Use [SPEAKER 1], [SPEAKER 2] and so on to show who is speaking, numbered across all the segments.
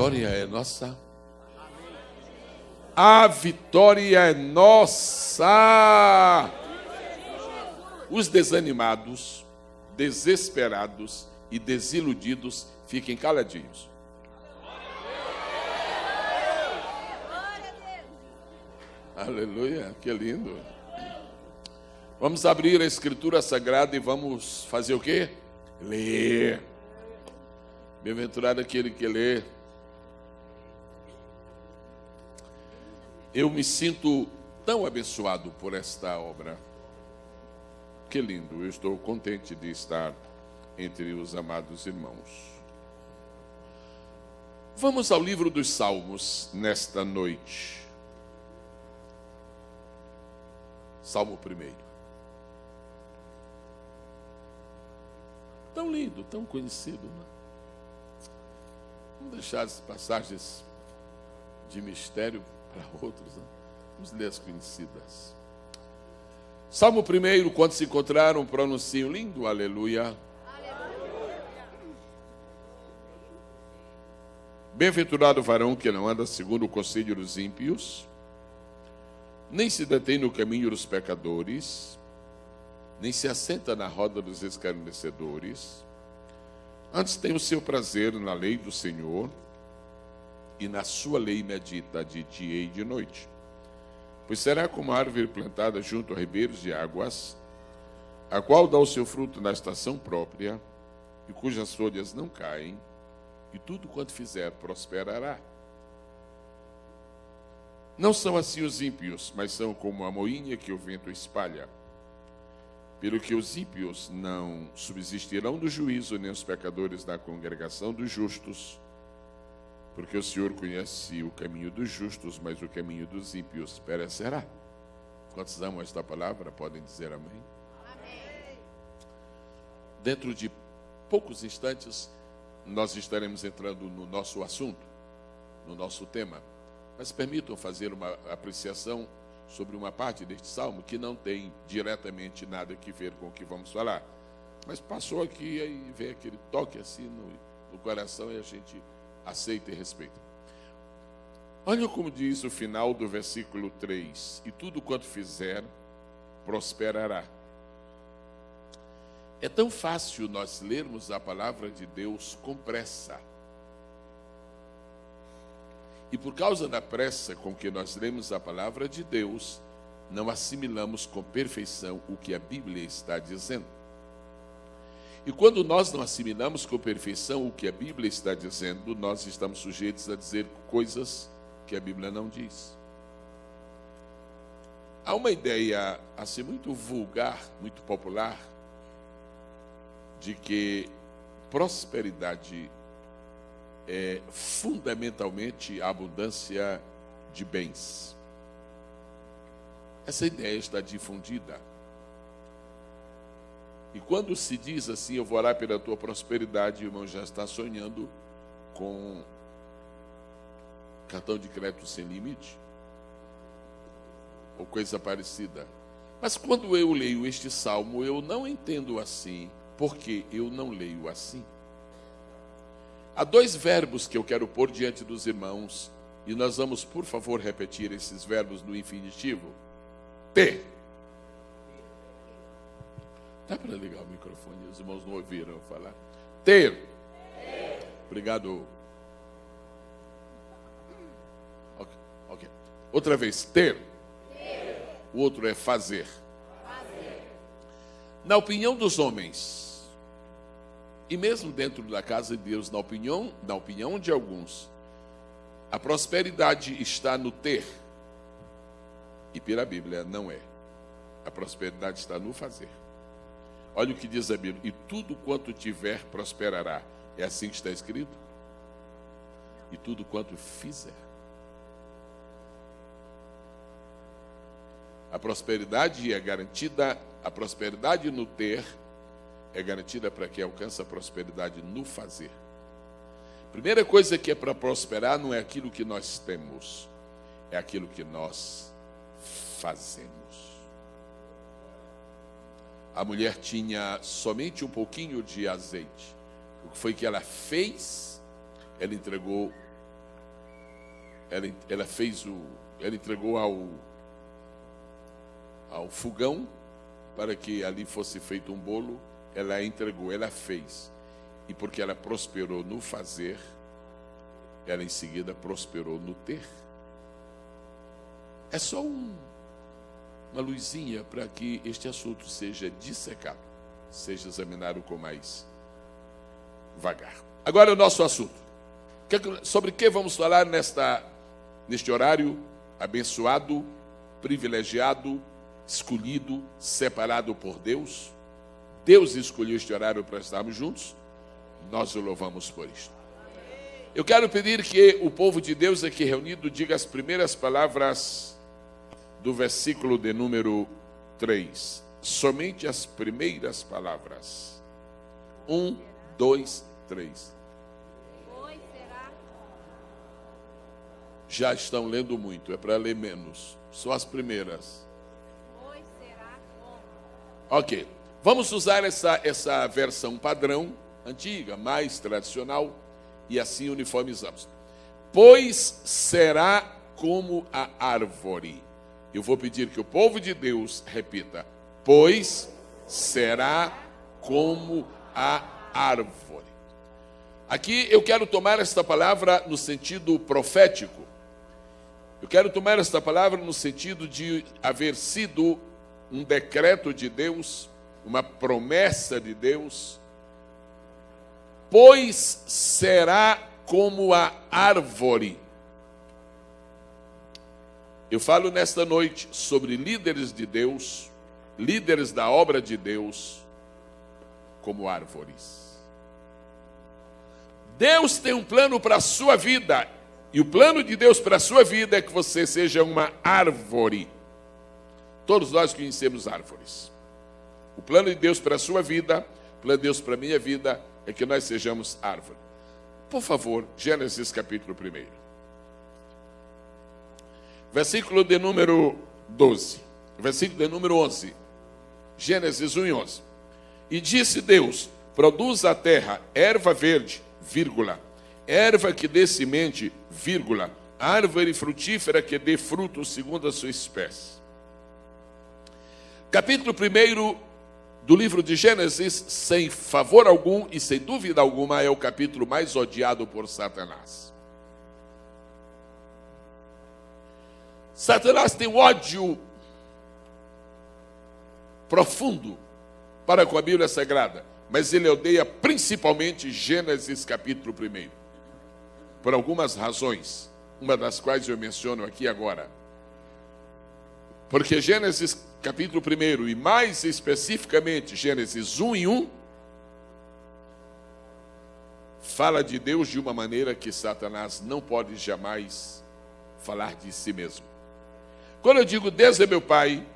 [SPEAKER 1] vitória é nossa. A vitória é nossa. Os desanimados, desesperados e desiludidos fiquem caladinhos. Aleluia, que lindo. Vamos abrir a Escritura Sagrada e vamos fazer o quê? Ler. Bem-aventurado aquele que lê. Eu me sinto tão abençoado por esta obra. Que lindo, eu estou contente de estar entre os amados irmãos. Vamos ao livro dos Salmos nesta noite. Salmo 1. Tão lindo, tão conhecido, né? Vamos deixar as passagens de mistério para outros, né? Vamos ler as conhecidas. Salmo 1, quando se encontraram, pronunciam lindo, aleluia. Aleluia. Bem-aventurado o varão que não anda segundo o conselho dos ímpios, nem se detém no caminho dos pecadores, nem se assenta na roda dos escarnecedores. Antes tem o seu prazer na lei do Senhor, e na sua lei medita de dia e de noite. Pois será como a árvore plantada junto a ribeiros de águas, a qual dá o seu fruto na estação própria, e cujas folhas não caem, e tudo quanto fizer prosperará. Não são assim os ímpios, mas são como a moinha que o vento espalha. Pelo que os ímpios não subsistirão do juízo, nem os pecadores na congregação dos justos, porque o Senhor conhece o caminho dos justos, mas o caminho dos ímpios perecerá. Quantos amam esta palavra? Podem dizer amém? Amém. Dentro de poucos instantes, nós estaremos entrando no nosso assunto, no nosso tema. Mas permitam fazer uma apreciação sobre uma parte deste salmo que não tem diretamente nada a ver com o que vamos falar. Mas passou aqui e vem aquele toque assim no coração e a gente aceita e respeita. Olha como diz o final do versículo 3. E tudo quanto fizer, prosperará. É tão fácil nós lermos a palavra de Deus com pressa. E por causa da pressa com que nós lemos a palavra de Deus, não assimilamos com perfeição o que a Bíblia está dizendo. E quando nós não assimilamos com perfeição o que a Bíblia está dizendo, nós estamos sujeitos a dizer coisas que a Bíblia não diz. Há uma ideia assim muito vulgar, muito popular, de que prosperidade é fundamentalmente a abundância de bens. Essa ideia está difundida. E quando se diz assim, eu vou orar pela tua prosperidade, o irmão já está sonhando com cartão de crédito sem limite, ou coisa parecida. Mas quando eu leio este salmo, eu não entendo assim, porque eu não leio assim. Há dois verbos que eu quero pôr diante dos irmãos, e nós vamos, por favor, repetir esses verbos no infinitivo. Ter. Dá para ligar o microfone? Os irmãos não ouviram eu falar. Ter. Obrigado. Ok. Outra vez. Ter. O outro é fazer. Na opinião dos homens, e mesmo dentro da casa de Deus, na opinião de alguns, a prosperidade está no ter. E pela Bíblia não é. A prosperidade está no fazer. Olha o que diz a Bíblia. E tudo quanto tiver prosperará. É assim que está escrito? E tudo quanto fizer. A prosperidade é garantida, a prosperidade no ter é garantida para quem alcança a prosperidade no fazer. Primeira coisa que é para prosperar não é aquilo que nós temos, é aquilo que nós fazemos. A mulher tinha somente um pouquinho de azeite. O que foi que ela fez? Ela entregou ela entregou ao fogão para que ali fosse feito um bolo. Ela entregou, ela fez. E porque ela prosperou no fazer, ela em seguida prosperou no ter. É só uma luzinha para que este assunto seja dissecado, seja examinado com mais vagar. Agora o nosso assunto. Sobre que vamos falar neste horário abençoado, privilegiado, escolhido, separado por Deus? Deus escolheu este horário para estarmos juntos. Nós o louvamos por isto. Eu quero pedir que o povo de Deus aqui reunido diga as primeiras palavras do versículo de número 3. Somente as primeiras palavras. 1, 2, 3. Já estão lendo muito, é para ler menos. Só as primeiras. Ok. Vamos usar essa versão padrão, antiga, mais tradicional, e assim uniformizamos. Pois será como a árvore. Eu vou pedir que o povo de Deus repita. Pois será como a árvore. Aqui eu quero tomar esta palavra no sentido profético. Eu quero tomar esta palavra no sentido de haver sido um decreto de Deus, uma promessa de Deus. Pois será como a árvore. Eu falo nesta noite sobre líderes de Deus, líderes da obra de Deus, como árvores. Deus tem um plano para a sua vida, e o plano de Deus para a sua vida é que você seja uma árvore. Todos nós conhecemos árvores. O plano de Deus para a sua vida, o plano de Deus para a minha vida, é que nós sejamos árvore. Por favor, Gênesis capítulo 1. Versículo de número 12. Versículo de número 11. Gênesis 1 e 11. E disse Deus, produz a terra erva verde, vírgula, erva que dê semente, vírgula, árvore frutífera que dê fruto segundo a sua espécie. Capítulo 1 do livro de Gênesis, sem favor algum e sem dúvida alguma, é o capítulo mais odiado por Satanás. Satanás tem um ódio profundo para com a Bíblia Sagrada, mas ele odeia principalmente Gênesis capítulo 1, por algumas razões, uma das quais eu menciono aqui agora. Porque Gênesis capítulo 1, e mais especificamente Gênesis 1 e 1, fala de Deus de uma maneira que Satanás não pode jamais falar de si mesmo. Quando eu digo Deus é meu pai,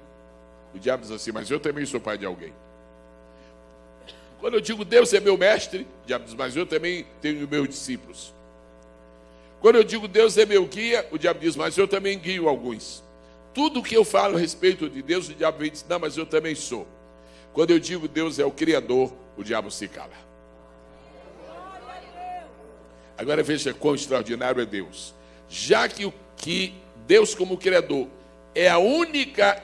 [SPEAKER 1] o diabo diz assim, mas eu também sou pai de alguém. Quando eu digo Deus é meu mestre, o diabo diz, mas eu também tenho meus discípulos. Quando eu digo Deus é meu guia, o diabo diz, mas eu também guio alguns. Tudo que eu falo a respeito de Deus, o diabo vem e diz, não, mas eu também sou. Quando eu digo Deus é o Criador, o diabo se cala. Agora veja quão extraordinário é Deus. Já que Deus como Criador é a única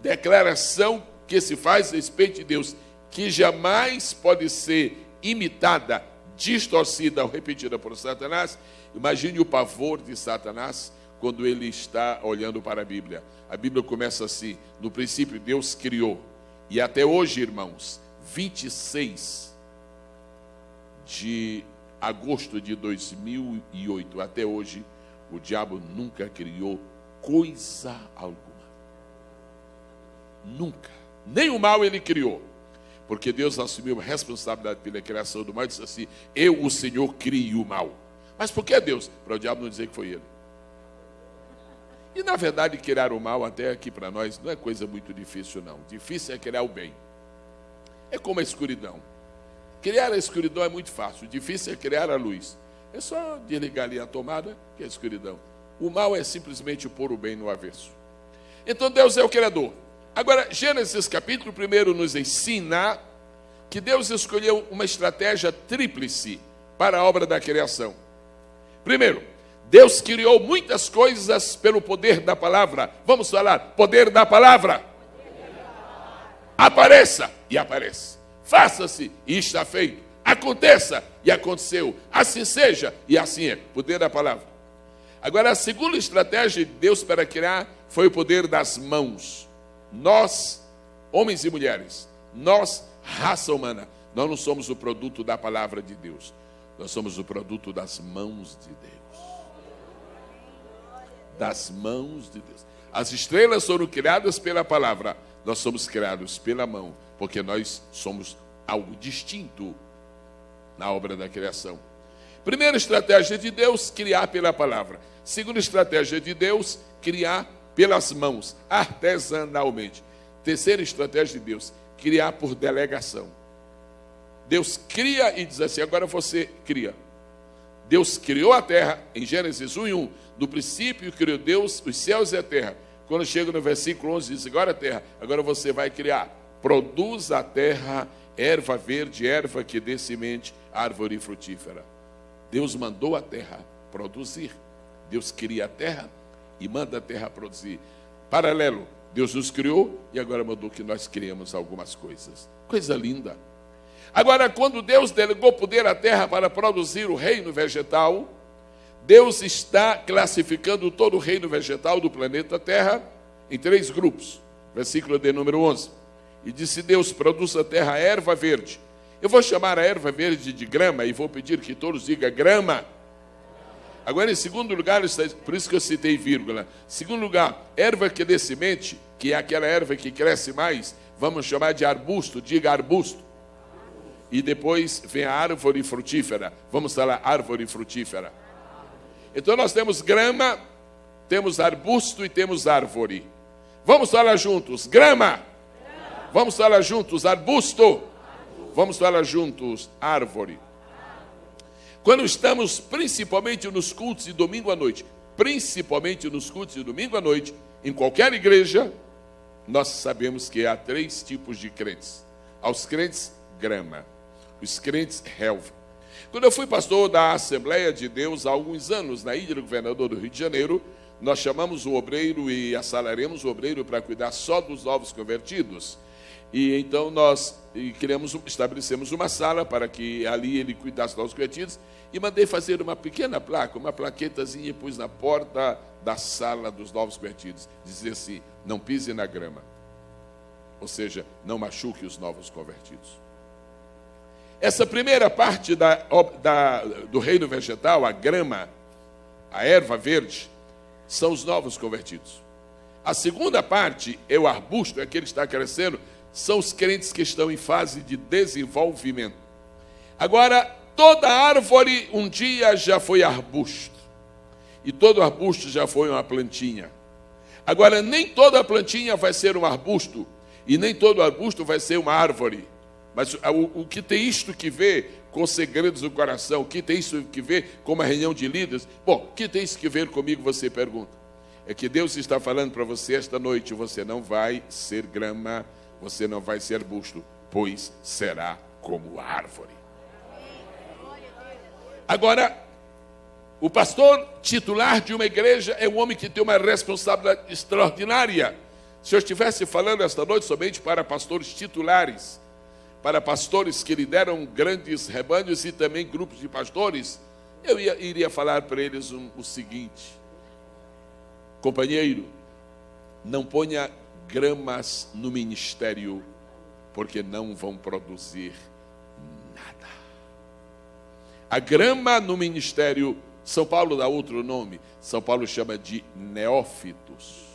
[SPEAKER 1] declaração que se faz a respeito de Deus, que jamais pode ser imitada, distorcida ou repetida por Satanás, imagine o pavor de Satanás quando ele está olhando para a Bíblia. A Bíblia começa assim, no princípio Deus criou, e até hoje, irmãos, 26 de agosto de 2008, até hoje, o diabo nunca criou coisa alguma. Nunca. Nem o mal ele criou. Porque Deus assumiu a responsabilidade pela criação do mal e disse assim, eu, o Senhor, crio o mal. Mas por que Deus? Para o diabo não dizer que foi ele. E na verdade, criar o mal até aqui para nós não é coisa muito difícil não. Difícil é criar o bem. É como a escuridão. Criar a escuridão é muito fácil. Difícil é criar a luz. É só desligar ali a tomada, que é a escuridão. O mal é simplesmente pôr o bem no avesso. Então Deus é o Criador. Agora, Gênesis capítulo 1 nos ensina que Deus escolheu uma estratégia tríplice para a obra da criação. Primeiro, Deus criou muitas coisas pelo poder da palavra. Vamos falar, poder da palavra. Apareça e aparece. Faça-se e está feito. Aconteça e aconteceu. Assim seja e assim é. Poder da palavra. Agora, a segunda estratégia de Deus para criar foi o poder das mãos. Nós, homens e mulheres, nós, raça humana, nós não somos o produto da palavra de Deus. Nós somos o produto das mãos de Deus. Das mãos de Deus. As estrelas foram criadas pela palavra. Nós somos criados pela mão, porque nós somos algo distinto na obra da criação. Primeira estratégia de Deus, criar pela palavra. Segunda estratégia de Deus, criar pelas mãos, artesanalmente. Terceira estratégia de Deus, criar por delegação. Deus cria e diz assim, agora você cria. Deus criou a terra, em Gênesis 1:1, no princípio criou Deus os céus e a terra. Quando chega no versículo 11, diz, agora a terra, agora você vai criar. Produz a terra erva verde, erva que dê semente, árvore frutífera. Deus mandou a terra produzir. Deus cria a terra e manda a terra produzir. Paralelo, Deus nos criou e agora mandou que nós criemos algumas coisas. Coisa linda. Agora, quando Deus delegou poder à terra para produzir o reino vegetal, Deus está classificando todo o reino vegetal do planeta Terra em 3 grupos. Versículo de número 11. E disse Deus, produz a terra erva verde. Eu vou chamar a erva verde de grama e vou pedir que todos digam grama. Agora, em segundo lugar, por isso que eu citei vírgula. Segundo lugar, erva que dê semente, que é aquela erva que cresce mais, vamos chamar de arbusto, diga arbusto. E depois vem a árvore frutífera. Vamos falar árvore frutífera. Então nós temos grama, temos arbusto e temos árvore. Vamos falar juntos, grama. Vamos falar juntos, arbusto. Vamos falar juntos, árvore. Quando estamos principalmente nos cultos de domingo à noite, em qualquer igreja, nós sabemos que há 3 tipos de crentes. Aos crentes, grama. Os crentes, relva. Quando eu fui pastor da Assembleia de Deus há alguns anos, na Ilha do Governador do Rio de Janeiro, nós chamamos o obreiro e assalariamos o obreiro para cuidar só dos novos convertidos. E então nós estabelecemos uma sala para que ali ele cuidasse dos novos convertidos e mandei fazer uma pequena placa, uma plaquetazinha e pus na porta da sala dos novos convertidos. Dizia assim, não pise na grama. Ou seja, não machuque os novos convertidos. Essa primeira parte do reino vegetal, a grama, a erva verde, são os novos convertidos. A segunda parte é o arbusto, é aquele que está crescendo, são os crentes que estão em fase de desenvolvimento. Agora, toda árvore um dia já foi arbusto. E todo arbusto já foi uma plantinha. Agora, nem toda plantinha vai ser um arbusto. E nem todo arbusto vai ser uma árvore. Mas o que tem isto que ver com segredos do coração? O que tem isso que ver com uma reunião de líderes? Bom, o que tem isso que ver comigo, você pergunta. É que Deus está falando para você esta noite, você não vai ser grama, você não vai ser arbusto, pois será como árvore. Agora, o pastor titular de uma igreja é um homem que tem uma responsabilidade extraordinária. Se eu estivesse falando esta noite somente para pastores titulares, para pastores que lideram grandes rebanhos e também grupos de pastores, eu iria falar para eles o seguinte: companheiro, não ponha gramas no ministério, porque não vão produzir nada. A grama no ministério, São Paulo dá outro nome, São Paulo chama de neófitos.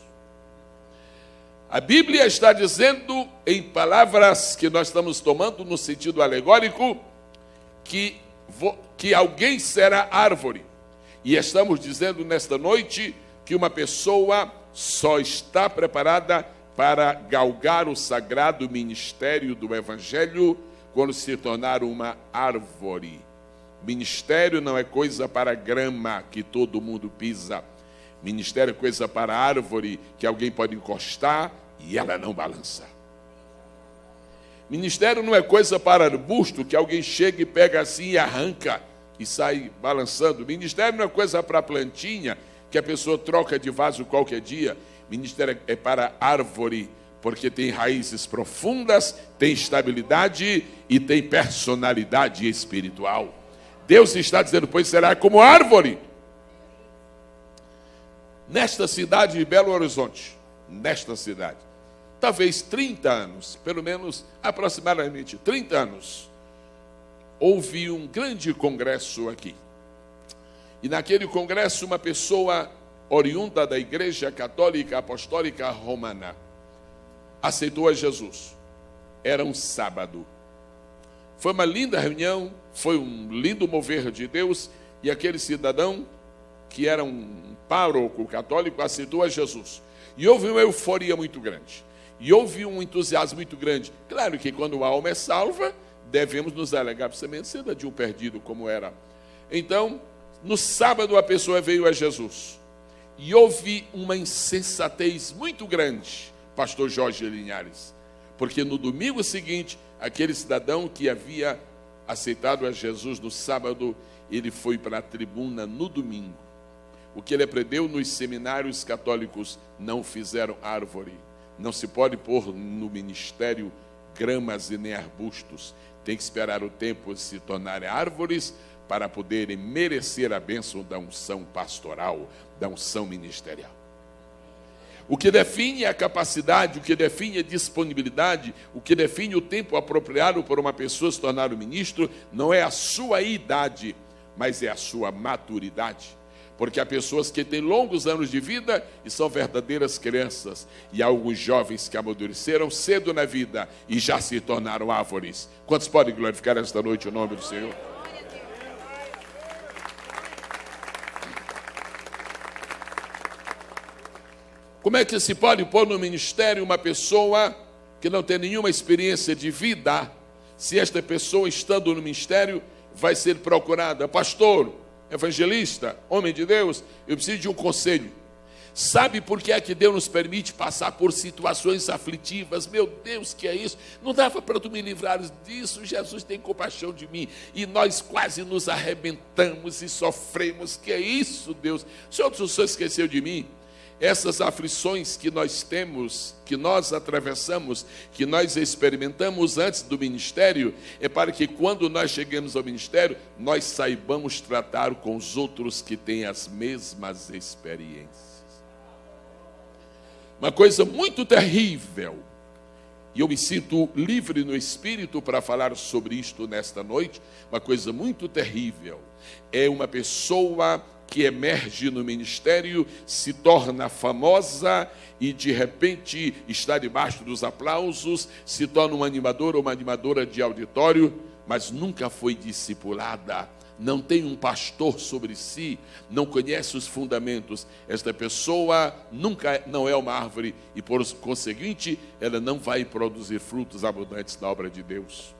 [SPEAKER 1] A Bíblia está dizendo, em palavras que nós estamos tomando no sentido alegórico, que alguém será árvore. E estamos dizendo nesta noite que uma pessoa só está preparada para galgar o sagrado ministério do Evangelho quando se tornar uma árvore. Ministério não é coisa para grama que todo mundo pisa. Ministério é coisa para árvore que alguém pode encostar e ela não balança. Ministério não é coisa para arbusto que alguém chega e pega assim e arranca e sai balançando. Ministério não é coisa para plantinha, que a pessoa troca de vaso qualquer dia. Ministério é para árvore, porque tem raízes profundas, tem estabilidade e tem personalidade espiritual. Deus está dizendo, pois será como árvore. Nesta cidade de Belo Horizonte, nesta cidade, talvez 30 anos, pelo menos aproximadamente 30 anos, houve um grande congresso aqui. E naquele congresso, uma pessoa oriunda da Igreja Católica Apostólica Romana aceitou a Jesus. Era um sábado. Foi uma linda reunião, foi um lindo mover de Deus, e aquele cidadão, que era um pároco católico, aceitou a Jesus. E houve uma euforia muito grande. E houve um entusiasmo muito grande. Claro que quando a alma é salva, devemos nos alegrar, precisamente sendo de um perdido como era. Então, no sábado a pessoa veio a Jesus. E houve uma insensatez muito grande, pastor Jorge Linhares. Porque no domingo seguinte, aquele cidadão que havia aceitado a Jesus no sábado, ele foi para a tribuna no domingo. O que ele aprendeu nos seminários católicos, não fizeram árvore. Não se pode pôr no ministério gramas e nem arbustos. Tem que esperar o tempo de se tornarem árvores para poderem merecer a bênção da unção pastoral, da unção ministerial. O que define a capacidade, o que define a disponibilidade, o que define o tempo apropriado para uma pessoa se tornar um ministro, não é a sua idade, mas é a sua maturidade. Porque há pessoas que têm longos anos de vida e são verdadeiras crianças. E há alguns jovens que amadureceram cedo na vida e já se tornaram árvores. Quantos podem glorificar esta noite o nome do Senhor? Como é que se pode pôr no ministério uma pessoa que não tem nenhuma experiência de vida, se esta pessoa, estando no ministério, vai ser procurada? Pastor, evangelista, homem de Deus, eu preciso de um conselho. Sabe por que é que Deus nos permite passar por situações aflitivas? Meu Deus, que é isso? Não dava para tu me livrar disso? Jesus tem compaixão de mim. E nós quase nos arrebentamos e sofremos. Que é isso, Deus? O Senhor esqueceu de mim? Essas aflições que nós temos, que nós atravessamos, que nós experimentamos antes do ministério, é para que quando nós cheguemos ao ministério, nós saibamos tratar com os outros que têm as mesmas experiências. Uma coisa muito terrível, e eu me sinto livre no espírito para falar sobre isto nesta noite, uma coisa muito terrível, é uma pessoa que emerge no ministério, se torna famosa e de repente está debaixo dos aplausos, se torna um animador ou uma animadora de auditório, mas nunca foi discipulada, não tem um pastor sobre si, não conhece os fundamentos. Esta pessoa não é uma árvore e, por conseguinte, ela não vai produzir frutos abundantes na obra de Deus.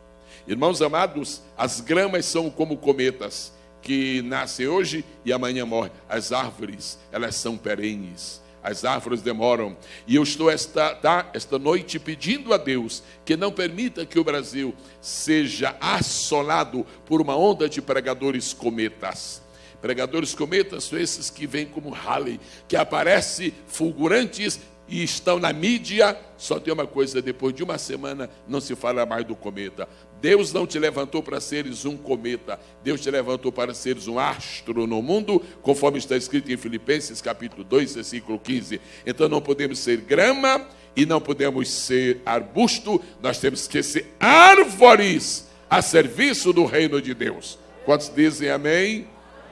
[SPEAKER 1] Irmãos amados, as gramas são como cometas, que nascem hoje e amanhã morrem. As árvores, elas são perenes. As árvores demoram. E eu estou esta noite pedindo a Deus que não permita que o Brasil seja assolado por uma onda de pregadores cometas. Pregadores cometas são esses que vêm como Halley, que aparecem fulgurantes e estão na mídia. Só tem uma coisa, depois de uma semana não se fala mais do cometa. Deus não te levantou para seres um cometa, Deus te levantou para seres um astro no mundo, conforme está escrito em Filipenses capítulo 2, versículo 15. Então não podemos ser grama e não podemos ser arbusto, nós temos que ser árvores a serviço do reino de Deus. Quantos dizem amém?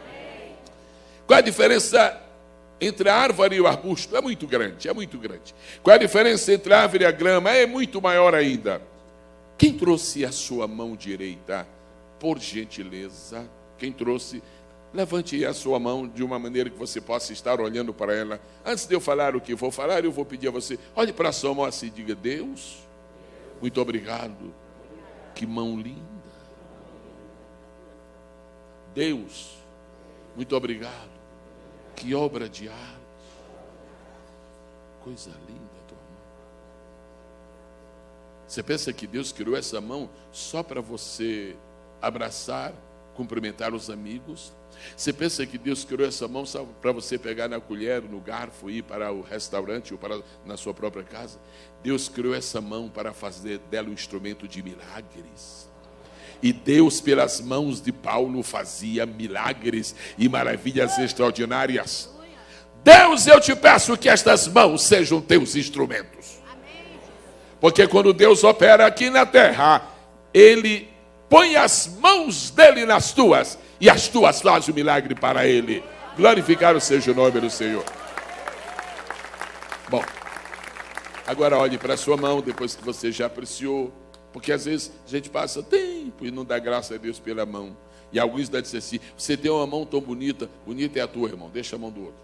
[SPEAKER 1] Amém. Qual é a diferença entre a árvore e o arbusto? É muito grande, é muito grande. Qual é a diferença entre a árvore e a grama? É muito maior ainda. Quem trouxe a sua mão direita? Por gentileza, quem trouxe, levante a sua mão de uma maneira que você possa estar olhando para ela. Antes de eu falar o que vou falar, eu vou pedir a você, olhe para a sua mão assim e diga: Deus, muito obrigado. Que mão linda. Deus, muito obrigado. Que obra de arte. Coisa linda. Você pensa que Deus criou essa mão só para você abraçar cumprimentar os amigos. Você pensa que Deus criou essa mão só para você pegar na colher, no garfo, ir para o restaurante ou para na sua própria casa? Deus criou essa mão para fazer dela um instrumento de milagres. E Deus, pelas mãos de Paulo, fazia milagres e maravilhas extraordinárias. Deus, eu te peço que estas mãos sejam teus instrumentos. Porque quando Deus opera aqui na terra, Ele põe as mãos dele nas tuas, e as tuas fazem o milagre para Ele. Glorificado seja o nome do Senhor. Bom, agora olhe para a sua mão, depois que você já apreciou. Porque às vezes a gente passa tempo e não dá graça a Deus pela mão. E alguns dizem assim, você tem uma mão tão bonita, bonita é a tua, irmão, deixa a mão do outro.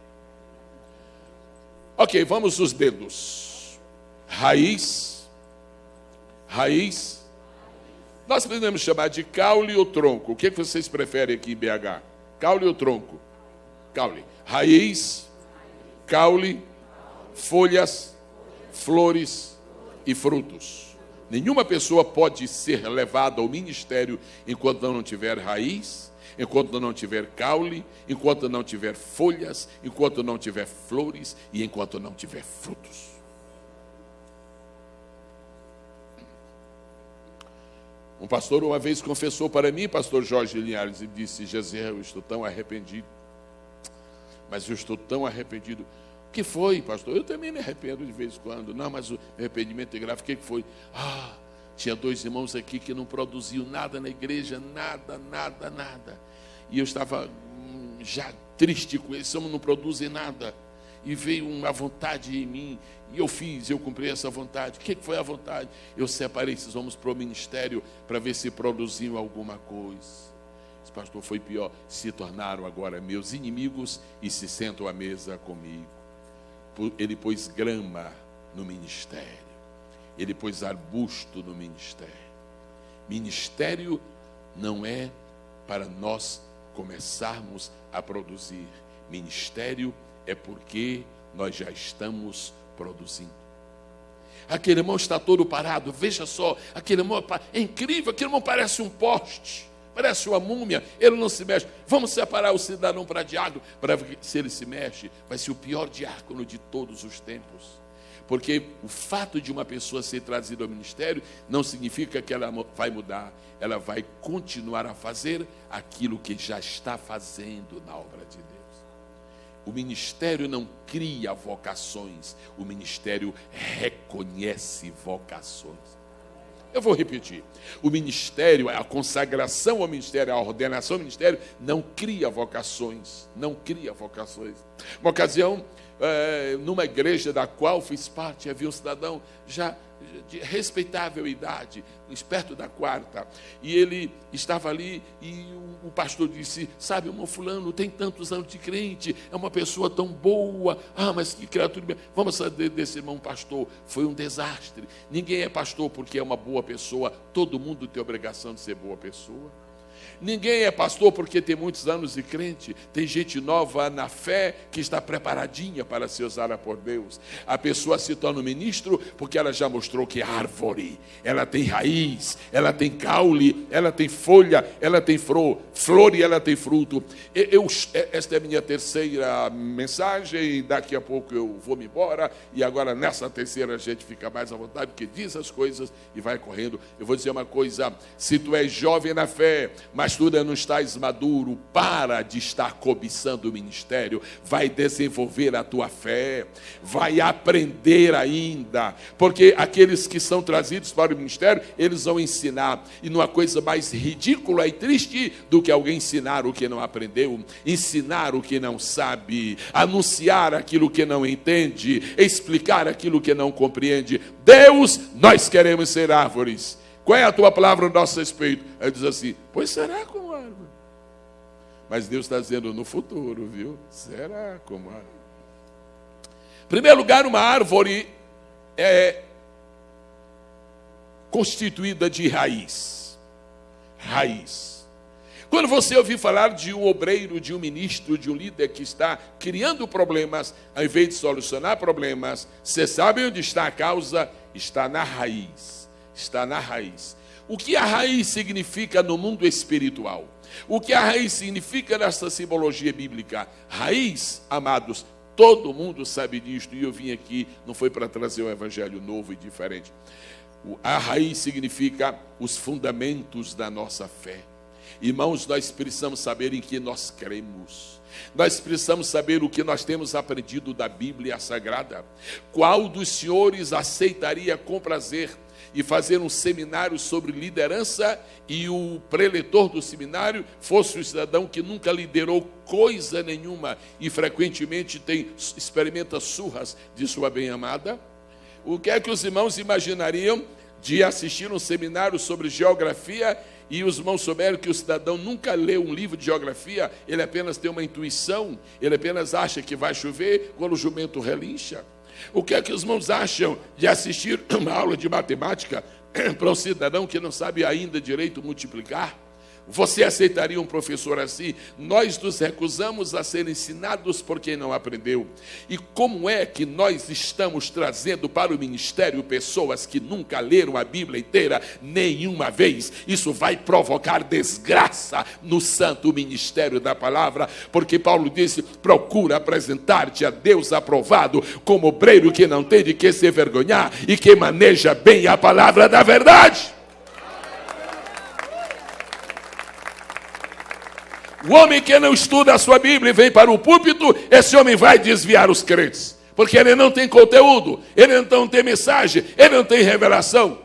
[SPEAKER 1] Ok, vamos os dedos. Raiz. Nós podemos chamar de caule ou tronco. O que vocês preferem aqui em BH? Caule ou tronco? Caule. Raiz, caule, folhas, flores e frutos. Nenhuma pessoa pode ser levada ao ministério enquanto não tiver raiz, enquanto não tiver caule, enquanto não tiver folhas, enquanto não tiver flores e enquanto não tiver frutos. Um pastor uma vez confessou para mim, pastor Jorge Linhares, e disse, Jezeel, eu estou tão arrependido. Mas eu estou tão arrependido. O que foi, pastor? Eu também me arrependo de vez em quando. Não, mas o arrependimento é grave. O que foi? Tinha 2 irmãos aqui que não produziam nada na igreja, nada. E eu estava já triste com eles, não produzem nada. E veio uma vontade em mim, e eu cumpri essa vontade. O que foi a vontade? Eu separei esses homens para o ministério, para ver se produziam alguma coisa. Esse pastor, foi pior, se tornaram agora meus inimigos e se sentam à mesa comigo. Ele pôs grama no ministério, ele pôs arbusto no ministério. Ministério não é para nós começarmos a produzir. Ministério é porque nós já estamos produzindo. Aquele irmão está todo parado, veja só, aquele irmão é incrível, aquele irmão parece um poste, parece uma múmia, ele não se mexe. Vamos separar o cidadão para diácono, para ver se ele se mexe. Vai ser o pior diácono de todos os tempos. Porque o fato de uma pessoa ser trazida ao ministério não significa que ela vai mudar. Ela vai continuar a fazer aquilo que já está fazendo na obra de Deus. O ministério não cria vocações, o ministério reconhece vocações. Eu vou repetir. O ministério, a consagração ao ministério, a ordenação ao ministério, não cria vocações. Não cria vocações. Uma ocasião, numa igreja da qual fiz parte, havia um cidadão já de respeitável idade, perto da 4ª, e ele estava ali, e o pastor disse, sabe, irmão fulano tem tantos anos de crente, é uma pessoa tão boa, mas que criatura, vamos saber desse irmão pastor. Foi um desastre. Ninguém é pastor porque é uma boa pessoa, todo mundo tem obrigação de ser boa pessoa. Ninguém é pastor porque tem muitos anos de crente. Tem gente nova na fé que está preparadinha para ser usada por Deus. A pessoa se torna um ministro porque ela já mostrou que é árvore. Ela tem raiz, ela tem caule, ela tem folha, ela tem flor e ela tem fruto. Esta é a minha 3ª mensagem. Daqui a pouco eu vou me embora. E agora nessa 3ª a gente fica mais à vontade, porque diz as coisas e vai correndo. Eu vou dizer uma coisa: se tu és jovem na fé, mas tu ainda não estás maduro, para de estar cobiçando o ministério. Vai desenvolver a tua fé, vai aprender ainda, porque aqueles que são trazidos para o ministério, eles vão ensinar. E não há coisa mais ridícula e triste do que alguém ensinar o que não aprendeu, ensinar o que não sabe, anunciar aquilo que não entende, explicar aquilo que não compreende. Deus, nós queremos ser árvores. Qual é a tua palavra no nosso respeito? Ele diz assim, pois será como árvore. Mas Deus está dizendo no futuro, viu? Será como árvore. Em primeiro lugar, uma árvore é constituída de raiz. Raiz. Quando você ouvir falar de um obreiro, de um ministro, de um líder que está criando problemas, ao invés de solucionar problemas, você sabe onde está a causa? Está na raiz. Está na raiz. O que a raiz significa no mundo espiritual? O que a raiz significa nessa simbologia bíblica? Raiz, amados, todo mundo sabe disto, e eu vim aqui, não foi para trazer um evangelho novo e diferente. A raiz significa os fundamentos da nossa fé. Irmãos, nós precisamos saber em que nós cremos. Nós precisamos saber o que nós temos aprendido da Bíblia Sagrada. Qual dos senhores aceitaria com prazer e fazer um seminário sobre liderança e o preletor do seminário fosse um cidadão que nunca liderou coisa nenhuma e frequentemente experimenta surras de sua bem-amada? O que é que os irmãos imaginariam de assistir um seminário sobre geografia e os irmãos souberam que o cidadão nunca leu um livro de geografia, ele apenas tem uma intuição, ele apenas acha que vai chover quando o jumento relincha? O que é que os irmãos acham de assistir uma aula de matemática para um cidadão que não sabe ainda direito multiplicar? Você aceitaria um professor assim? Nós nos recusamos a ser ensinados por quem não aprendeu. E como é que nós estamos trazendo para o ministério pessoas que nunca leram a Bíblia inteira nenhuma vez? Isso vai provocar desgraça no santo ministério da palavra, porque Paulo disse: procura apresentar-te a Deus aprovado, como obreiro que não tem de que se envergonhar e que maneja bem a palavra da verdade. O homem que não estuda a sua Bíblia e vem para o púlpito, esse homem vai desviar os crentes, porque ele não tem conteúdo, ele não tem mensagem, ele não tem revelação.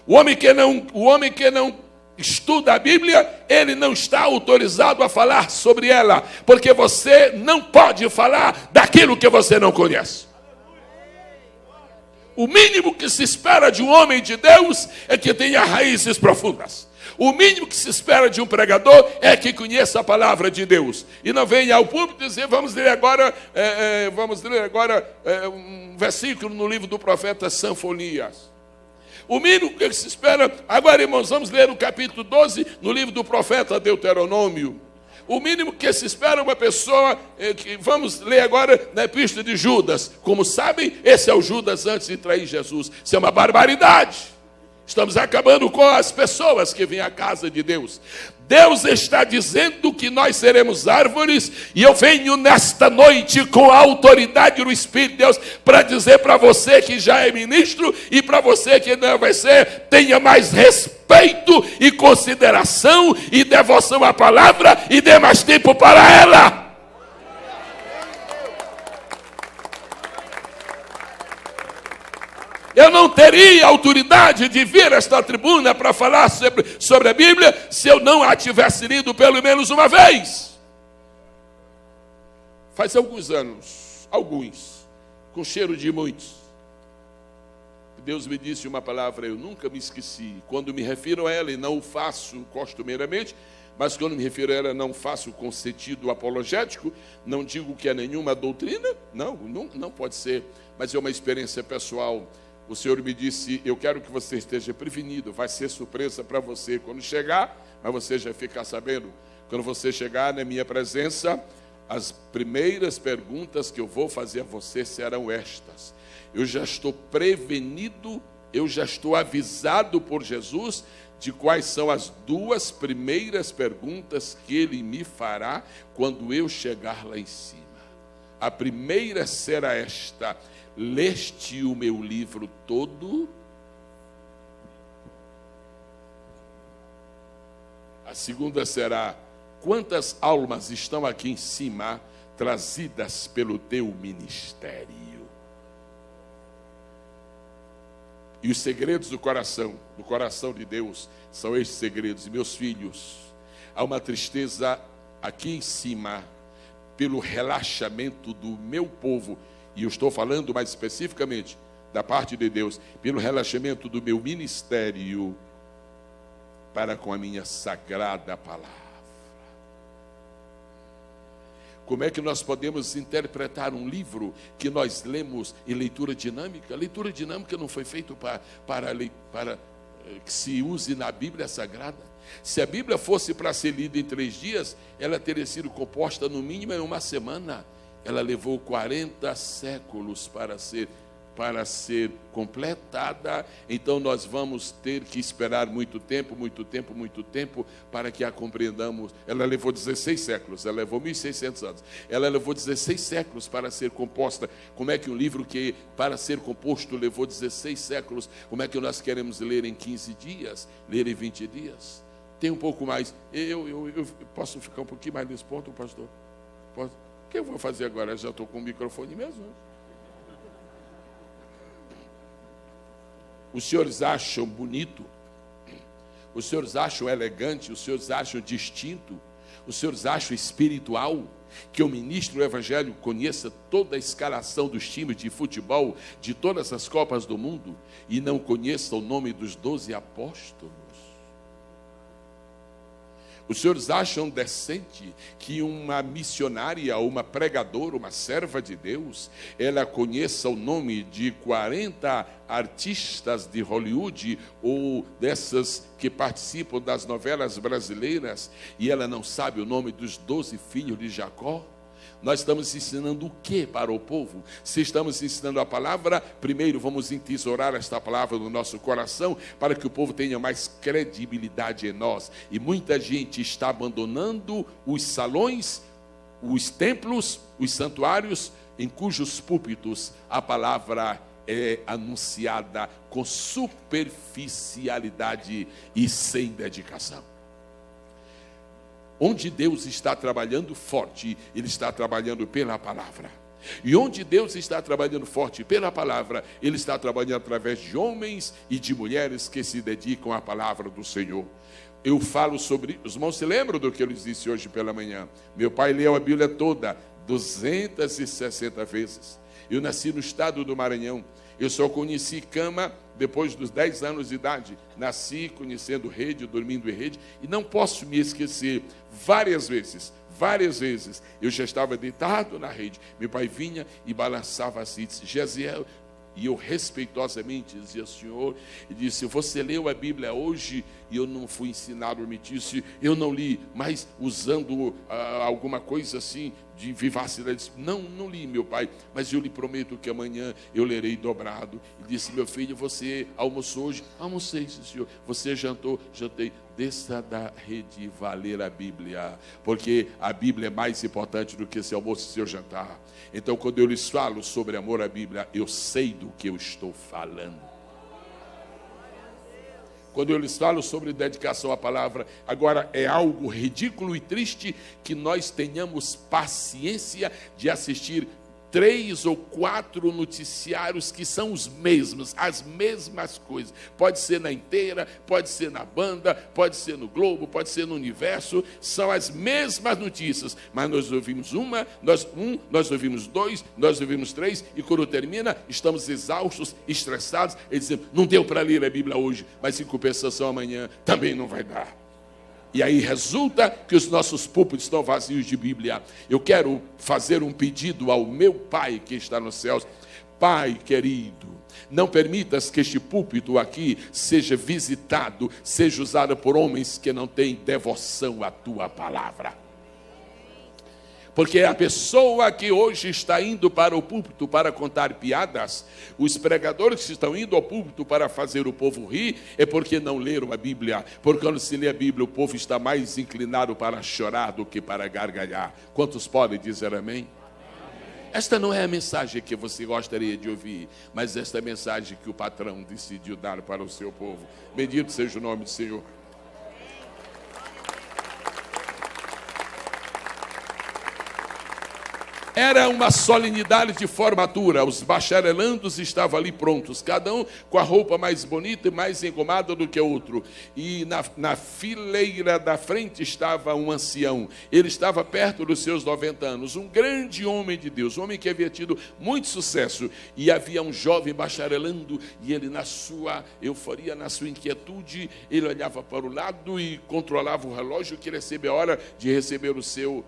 [SPEAKER 1] O homem que não estuda a Bíblia, ele não está autorizado a falar sobre ela, porque você não pode falar daquilo que você não conhece. O mínimo que se espera de um homem de Deus é que tenha raízes profundas. O mínimo que se espera de um pregador é que conheça a palavra de Deus. E não venha ao púlpito dizer: vamos ler agora um versículo no livro do profeta Sanfonias. O mínimo que se espera... Agora, irmãos, vamos ler o capítulo 12 no livro do profeta Deuteronômio. O mínimo que se espera uma pessoa... Vamos ler agora na epístola de Judas. Como sabem, esse é o Judas antes de trair Jesus. Isso é uma barbaridade. Estamos acabando com as pessoas que vêm à casa de Deus. Deus está dizendo que nós seremos árvores, e eu venho nesta noite com a autoridade do Espírito de Deus para dizer para você que já é ministro e para você que não vai ser: tenha mais respeito e consideração e devoção à palavra e dê mais tempo para ela. Eu não teria autoridade de vir a esta tribuna para falar sobre a Bíblia se eu não a tivesse lido pelo menos uma vez. Faz alguns anos, com cheiro de muitos, Deus me disse uma palavra, eu nunca me esqueci. Quando me refiro a ela, e não o faço costumeiramente, mas quando me refiro a ela, não faço com sentido apologético, não digo que é nenhuma doutrina, não pode ser, mas é uma experiência pessoal. O Senhor me disse: eu quero que você esteja prevenido, vai ser surpresa para você quando chegar, mas você já fica sabendo. Quando você chegar na minha presença, as primeiras perguntas que eu vou fazer a você serão estas. Eu já estou prevenido, eu já estou avisado por Jesus de quais são as duas primeiras perguntas que Ele me fará quando eu chegar lá em cima. A primeira será esta: leste o meu livro todo? A segunda será: quantas almas estão aqui em cima trazidas pelo teu ministério? E os segredos do coração de Deus, são estes segredos. E meus filhos, há uma tristeza aqui em cima pelo relaxamento do meu povo. E eu estou falando mais especificamente da parte de Deus, pelo relaxamento do meu ministério para com a minha sagrada palavra. Como é que nós podemos interpretar um livro que nós lemos em leitura dinâmica? A leitura dinâmica não foi feita para que se use na Bíblia Sagrada. Se a Bíblia fosse para ser lida em 3 dias, ela teria sido composta no mínimo em uma semana. Ela levou 40 séculos para ser para ser completada, então nós vamos ter que esperar muito tempo para que a compreendamos. Ela levou 16 séculos, ela levou 1.600 anos, ela levou 16 séculos para ser composta. Como é que um livro que para ser composto levou 16 séculos, como é que nós queremos ler em 15 dias, ler em 20 dias? Tem um pouco mais. Eu posso ficar um pouquinho mais nesse ponto, pastor? Posso? O que eu vou fazer agora? Eu já estou com o microfone mesmo. Os senhores acham bonito? Os senhores acham elegante? Os senhores acham distinto? Os senhores acham espiritual? Que o ministro do Evangelho conheça toda a escalação dos times de futebol de todas as Copas do Mundo e não conheça o nome dos 12 apóstolos? Os senhores acham decente que uma missionária, uma pregadora, uma serva de Deus, ela conheça o nome de 40 artistas de Hollywood ou dessas que participam das novelas brasileiras e ela não sabe o nome dos 12 filhos de Jacó? Nós estamos ensinando o que para o povo? Se estamos ensinando a palavra, primeiro vamos entesourar esta palavra no nosso coração, para que o povo tenha mais credibilidade em nós. E muita gente está abandonando os salões, os templos, os santuários, em cujos púlpitos a palavra é anunciada com superficialidade e sem dedicação. Onde Deus está trabalhando forte, Ele está trabalhando pela palavra. E onde Deus está trabalhando forte pela palavra, Ele está trabalhando através de homens e de mulheres que se dedicam à palavra do Senhor. Eu falo sobre... Os irmãos se lembram do que eu lhes disse hoje pela manhã? Meu pai leu a Bíblia toda, 260 vezes. Eu nasci no estado do Maranhão. Eu só conheci cama depois dos 10 anos de idade. Nasci conhecendo rede, dormindo em rede. E não posso me esquecer, várias vezes, eu já estava deitado na rede. Meu pai vinha e balançava assim, e disse, Gesiel, e eu respeitosamente dizia, Senhor, e disse, você leu a Bíblia hoje? E eu não fui ensinado, me disse, eu não li, mas usando alguma coisa assim, de vivacidade, disse, não li, meu pai, mas eu lhe prometo que amanhã eu lerei dobrado. E disse, meu filho, você almoçou hoje? Almocei, senhor. Você jantou? Jantei. Desça da rede e vá ler a Bíblia, porque a Bíblia é mais importante do que seu almoço e seu jantar. Então, quando eu lhes falo sobre amor à Bíblia, eu sei do que eu estou falando. Quando eu lhes falo sobre dedicação à palavra, agora é algo ridículo e triste que nós tenhamos paciência de assistir 3 ou 4 noticiários que são os mesmos, as mesmas coisas. Pode ser na inteira, pode ser na banda, pode ser no Globo, pode ser no Universo, são as mesmas notícias, mas nós ouvimos nós ouvimos 2, nós ouvimos 3, e quando termina, estamos exaustos, estressados, e dizemos, não deu para ler a Bíblia hoje, mas em compensação amanhã também não vai dar. E aí resulta que os nossos púlpitos estão vazios de Bíblia. Eu quero fazer um pedido ao meu Pai que está nos céus. Pai querido, não permitas que este púlpito aqui seja visitado, seja usado por homens que não têm devoção à tua palavra. Porque a pessoa que hoje está indo para o púlpito para contar piadas, os pregadores que estão indo ao púlpito para fazer o povo rir, é porque não leram a Bíblia. Porque quando se lê a Bíblia, o povo está mais inclinado para chorar do que para gargalhar. Quantos podem dizer amém? Esta não é a mensagem que você gostaria de ouvir, mas esta é a mensagem que o patrão decidiu dar para o seu povo. Bendito seja o nome do Senhor. Era uma solenidade de formatura, os bacharelandos estavam ali prontos, cada um com a roupa mais bonita e mais engomada do que o outro. E na fileira da frente estava um ancião, ele estava perto dos seus 90 anos, um grande homem de Deus, um homem que havia tido muito sucesso. E havia um jovem bacharelando, e ele na sua euforia, na sua inquietude, ele olhava para o lado e controlava o relógio que recebia a hora de receber o seu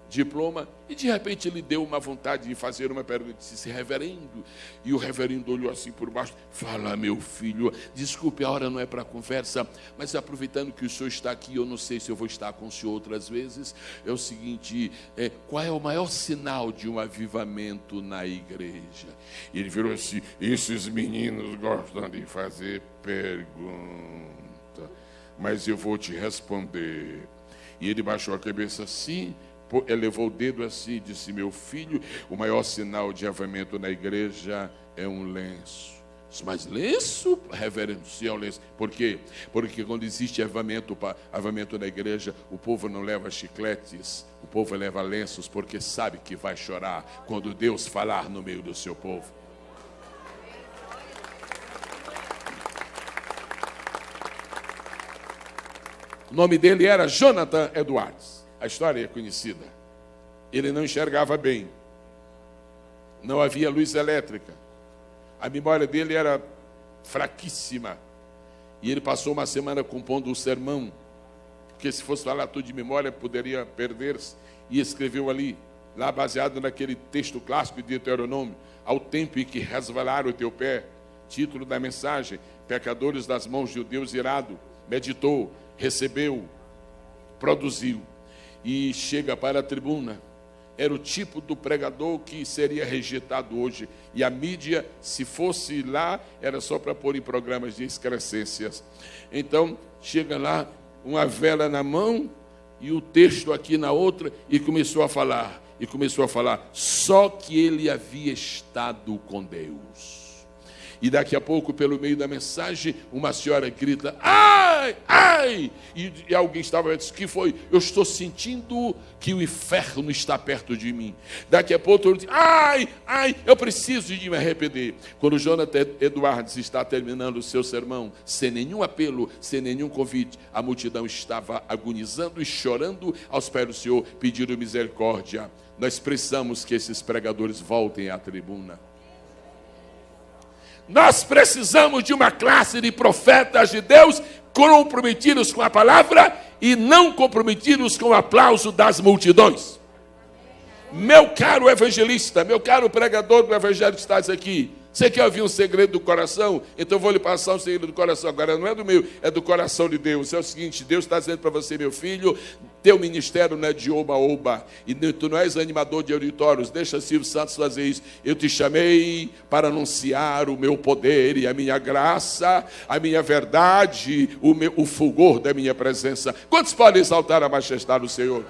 [SPEAKER 1] diploma, e de repente ele deu uma vontade de fazer uma pergunta, disse: reverendo, e o reverendo olhou assim por baixo: fala, meu filho, desculpe, a hora não é para conversa, mas aproveitando que o senhor está aqui, eu não sei se eu vou estar com o senhor outras vezes, é o seguinte, qual é o maior sinal de um avivamento na igreja? E ele virou assim: esses meninos gostam de fazer pergunta, mas eu vou te responder. E ele baixou a cabeça assim, elevou o dedo assim e disse: meu filho, o maior sinal de avivamento na igreja é um lenço. Mas lenço, reverendo? Sim, é um lenço. Por quê? Porque quando existe avivamento na igreja, o povo não leva chicletes, o povo leva lenços, porque sabe que vai chorar quando Deus falar no meio do seu povo. O nome dele era Jonathan Edwards. A história é conhecida. Ele não enxergava bem. Não havia luz elétrica. A memória dele era fraquíssima. E ele passou uma semana compondo um sermão, porque se fosse falar tudo de memória, poderia perder-se. E escreveu ali, lá baseado naquele texto clássico de Deuteronômio: ao tempo em que resvalar o teu pé. Título da mensagem: pecadores das mãos de um Deus irado. Meditou, recebeu, produziu. E chega para a tribuna. Era o tipo do pregador que seria rejeitado hoje. E a mídia, se fosse lá, era só para pôr em programas de excrescências. Então, chega lá, uma vela na mão e o texto aqui na outra, e começou a falar. Só que ele havia estado com Deus. E daqui a pouco, pelo meio da mensagem, uma senhora grita: ai, ai! E alguém estava dizendo: que foi? Eu estou sentindo que o inferno está perto de mim. Daqui a pouco, outro diz: ai, ai, eu preciso de me arrepender. Quando Jonathan Edwards está terminando o seu sermão, sem nenhum apelo, sem nenhum convite, a multidão estava agonizando e chorando aos pés do Senhor, pedindo misericórdia. Nós precisamos que esses pregadores voltem à tribuna. Nós precisamos de uma classe de profetas de Deus comprometidos com a palavra e não comprometidos com o aplauso das multidões. Meu caro evangelista, meu caro pregador do evangelho que estás aqui, você quer ouvir um segredo do coração? Então eu vou lhe passar um segredo do coração. Agora não é do meu, é do coração de Deus. É o seguinte: Deus está dizendo para você, meu filho, teu ministério não é de oba-oba, e tu não és animador de auditórios. Deixa Silvio Santos fazer isso. Eu te chamei para anunciar o meu poder e a minha graça, a minha verdade, o fulgor da minha presença. Quantos podem exaltar a majestade do Senhor?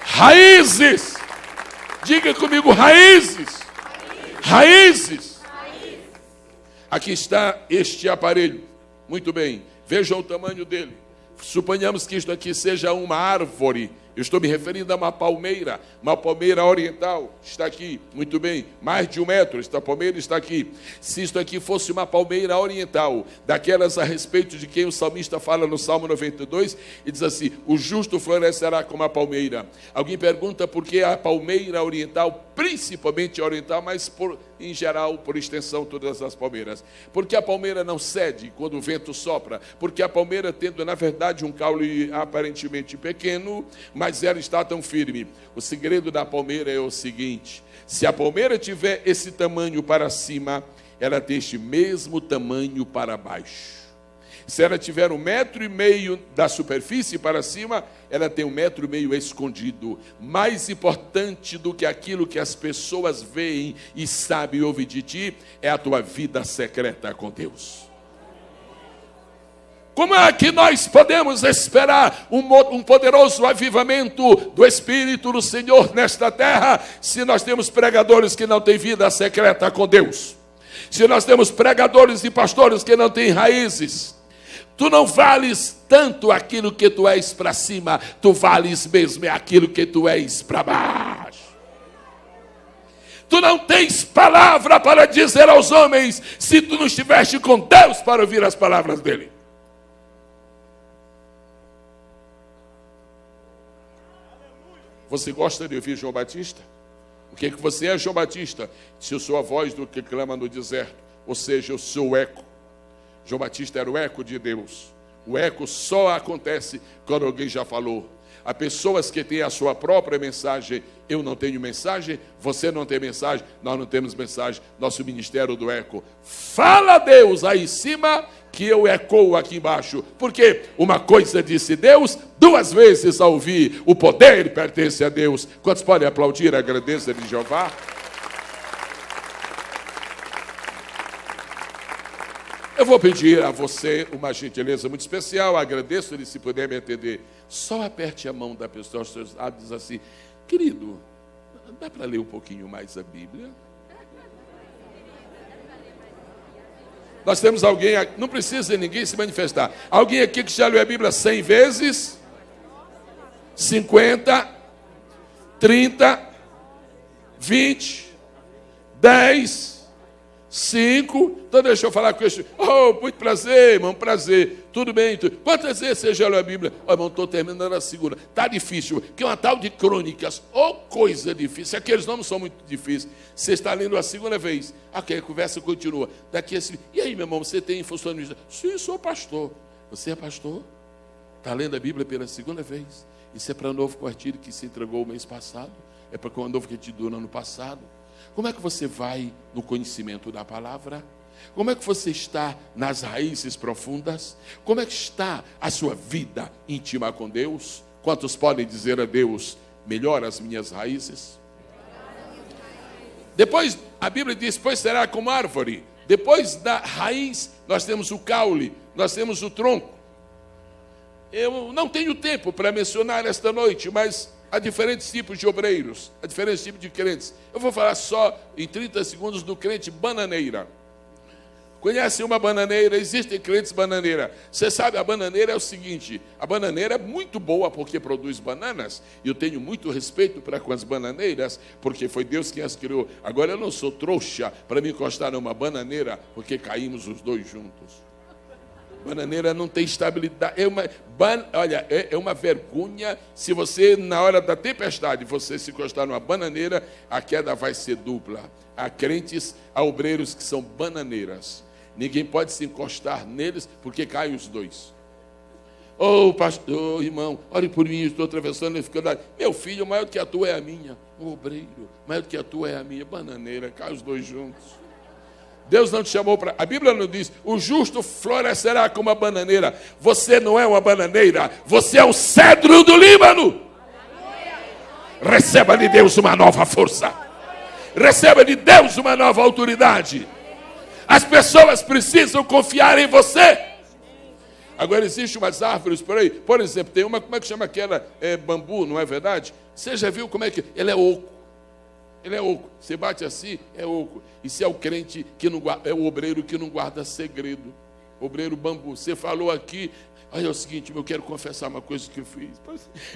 [SPEAKER 1] Raízes! Diga comigo: raízes! Raízes. Aqui está este aparelho. Muito bem, vejam o tamanho dele. Suponhamos que isto aqui seja uma árvore. Eu estou me referindo a uma palmeira oriental. Está aqui, muito bem, mais de 1 metro. Esta palmeira está aqui. Se isto aqui fosse uma palmeira oriental, daquelas a respeito de quem o salmista fala no Salmo 92, e diz assim: o justo florescerá como a palmeira. Alguém pergunta por que a palmeira oriental, principalmente a oriental, mas em geral, por extensão, todas as palmeiras. Porque a palmeira não cede quando o vento sopra. Porque a palmeira, tendo na verdade um caule aparentemente pequeno, mas ela está tão firme. O segredo da palmeira é o seguinte: se a palmeira tiver esse tamanho para cima, ela tem este mesmo tamanho para baixo. Se ela tiver 1,5 metro da superfície para cima, ela tem 1,5 metro escondido. Mais importante do que aquilo que as pessoas veem e sabem e ouvem de ti, é a tua vida secreta com Deus. Como é que nós podemos esperar um poderoso avivamento do Espírito do Senhor nesta terra, se nós temos pregadores que não têm vida secreta com Deus? Se nós temos pregadores e pastores que não têm raízes? Tu não vales tanto aquilo que tu és para cima, tu vales mesmo aquilo que tu és para baixo. Tu não tens palavra para dizer aos homens, se tu não estiveste com Deus para ouvir as palavras dele. Você gosta de ouvir João Batista? O que você é, João Batista? Se eu sou a voz do que clama no deserto, ou seja, eu sou o eco. João Batista era o eco de Deus. O eco só acontece quando alguém já falou. Há pessoas que têm a sua própria mensagem. Eu não tenho mensagem, você não tem mensagem, nós não temos mensagem. Nosso ministério do eco. Fala a Deus aí em cima, que eu ecoo aqui embaixo. Porque uma coisa disse Deus, duas vezes a ouvir. O poder pertence a Deus. Quantos podem aplaudir a grandeza de Jeová? Eu vou pedir a você uma gentileza muito especial. Agradeço-lhe se puder me atender. Só aperte a mão da pessoa aos seus lábios e diz assim: querido, dá para ler um pouquinho mais a Bíblia? Nós temos alguém aqui, não precisa ninguém se manifestar. Alguém aqui que já leu a Bíblia 100 vezes? 50? 30? 20? 10? 5? Então deixa eu falar com este. Oh, muito prazer, irmão, prazer. Tudo bem? Quantas vezes você já leu a Bíblia? Oh, irmão, estou terminando a segunda. Está difícil, que é uma tal de crônicas. Oh, coisa difícil. Aqueles nomes são muito difíceis. Você está lendo a segunda vez. Ok, a conversa continua. Daqui a seguinte. E aí, meu irmão, você tem função de... Sim, sou pastor. Você é pastor? Está lendo a Bíblia pela segunda vez. Isso é para o novo quartilho que se entregou o mês passado? É para o novo quartilho do ano passado? Como é que você vai no conhecimento da palavra? Como é que você está nas raízes profundas? Como é que está a sua vida íntima com Deus? Quantos podem dizer a Deus: melhora as minhas raízes? Depois, a Bíblia diz, pois será como árvore. Depois da raiz, nós temos o caule, nós temos o tronco. Eu não tenho tempo para mencionar esta noite, mas há diferentes tipos de obreiros, há diferentes tipos de crentes. Eu vou falar só em 30 segundos do crente bananeira. Conhece uma bananeira? Existem crentes bananeira. Você sabe, a bananeira é o seguinte: a bananeira é muito boa porque produz bananas. E eu tenho muito respeito para com as bananeiras, porque foi Deus quem as criou. Agora eu não sou trouxa para me encostar numa bananeira, porque caímos os dois juntos. Bananeira não tem estabilidade. Olha, é uma vergonha. Se você, na hora da tempestade, você se encostar numa bananeira, a queda vai ser dupla. Há crentes, há obreiros que são bananeiras. Ninguém pode se encostar neles, porque caem os dois. Oh, pastor, irmão, ore por mim, estou atravessando a dificuldade. Meu filho, maior do que a tua é a minha. O obreiro, maior do que a tua é a minha. Bananeira, caem os dois juntos. Deus não te chamou para... A Bíblia não diz: o justo florescerá como a bananeira. Você não é uma bananeira, você é o cedro do Líbano. Receba de Deus uma nova força. Receba de Deus uma nova autoridade. As pessoas precisam confiar em você. Agora, existem umas árvores por aí. Por exemplo, tem uma, como é que chama aquela? Bambu, não é verdade? Você já viu como é que... Ele é oco. Ele é oco. Você bate assim, é oco. Isso é o crente que não guarda, é o obreiro que não guarda segredo. Obreiro bambu. Você falou aqui, olha, é o seguinte, eu quero confessar uma coisa que eu fiz.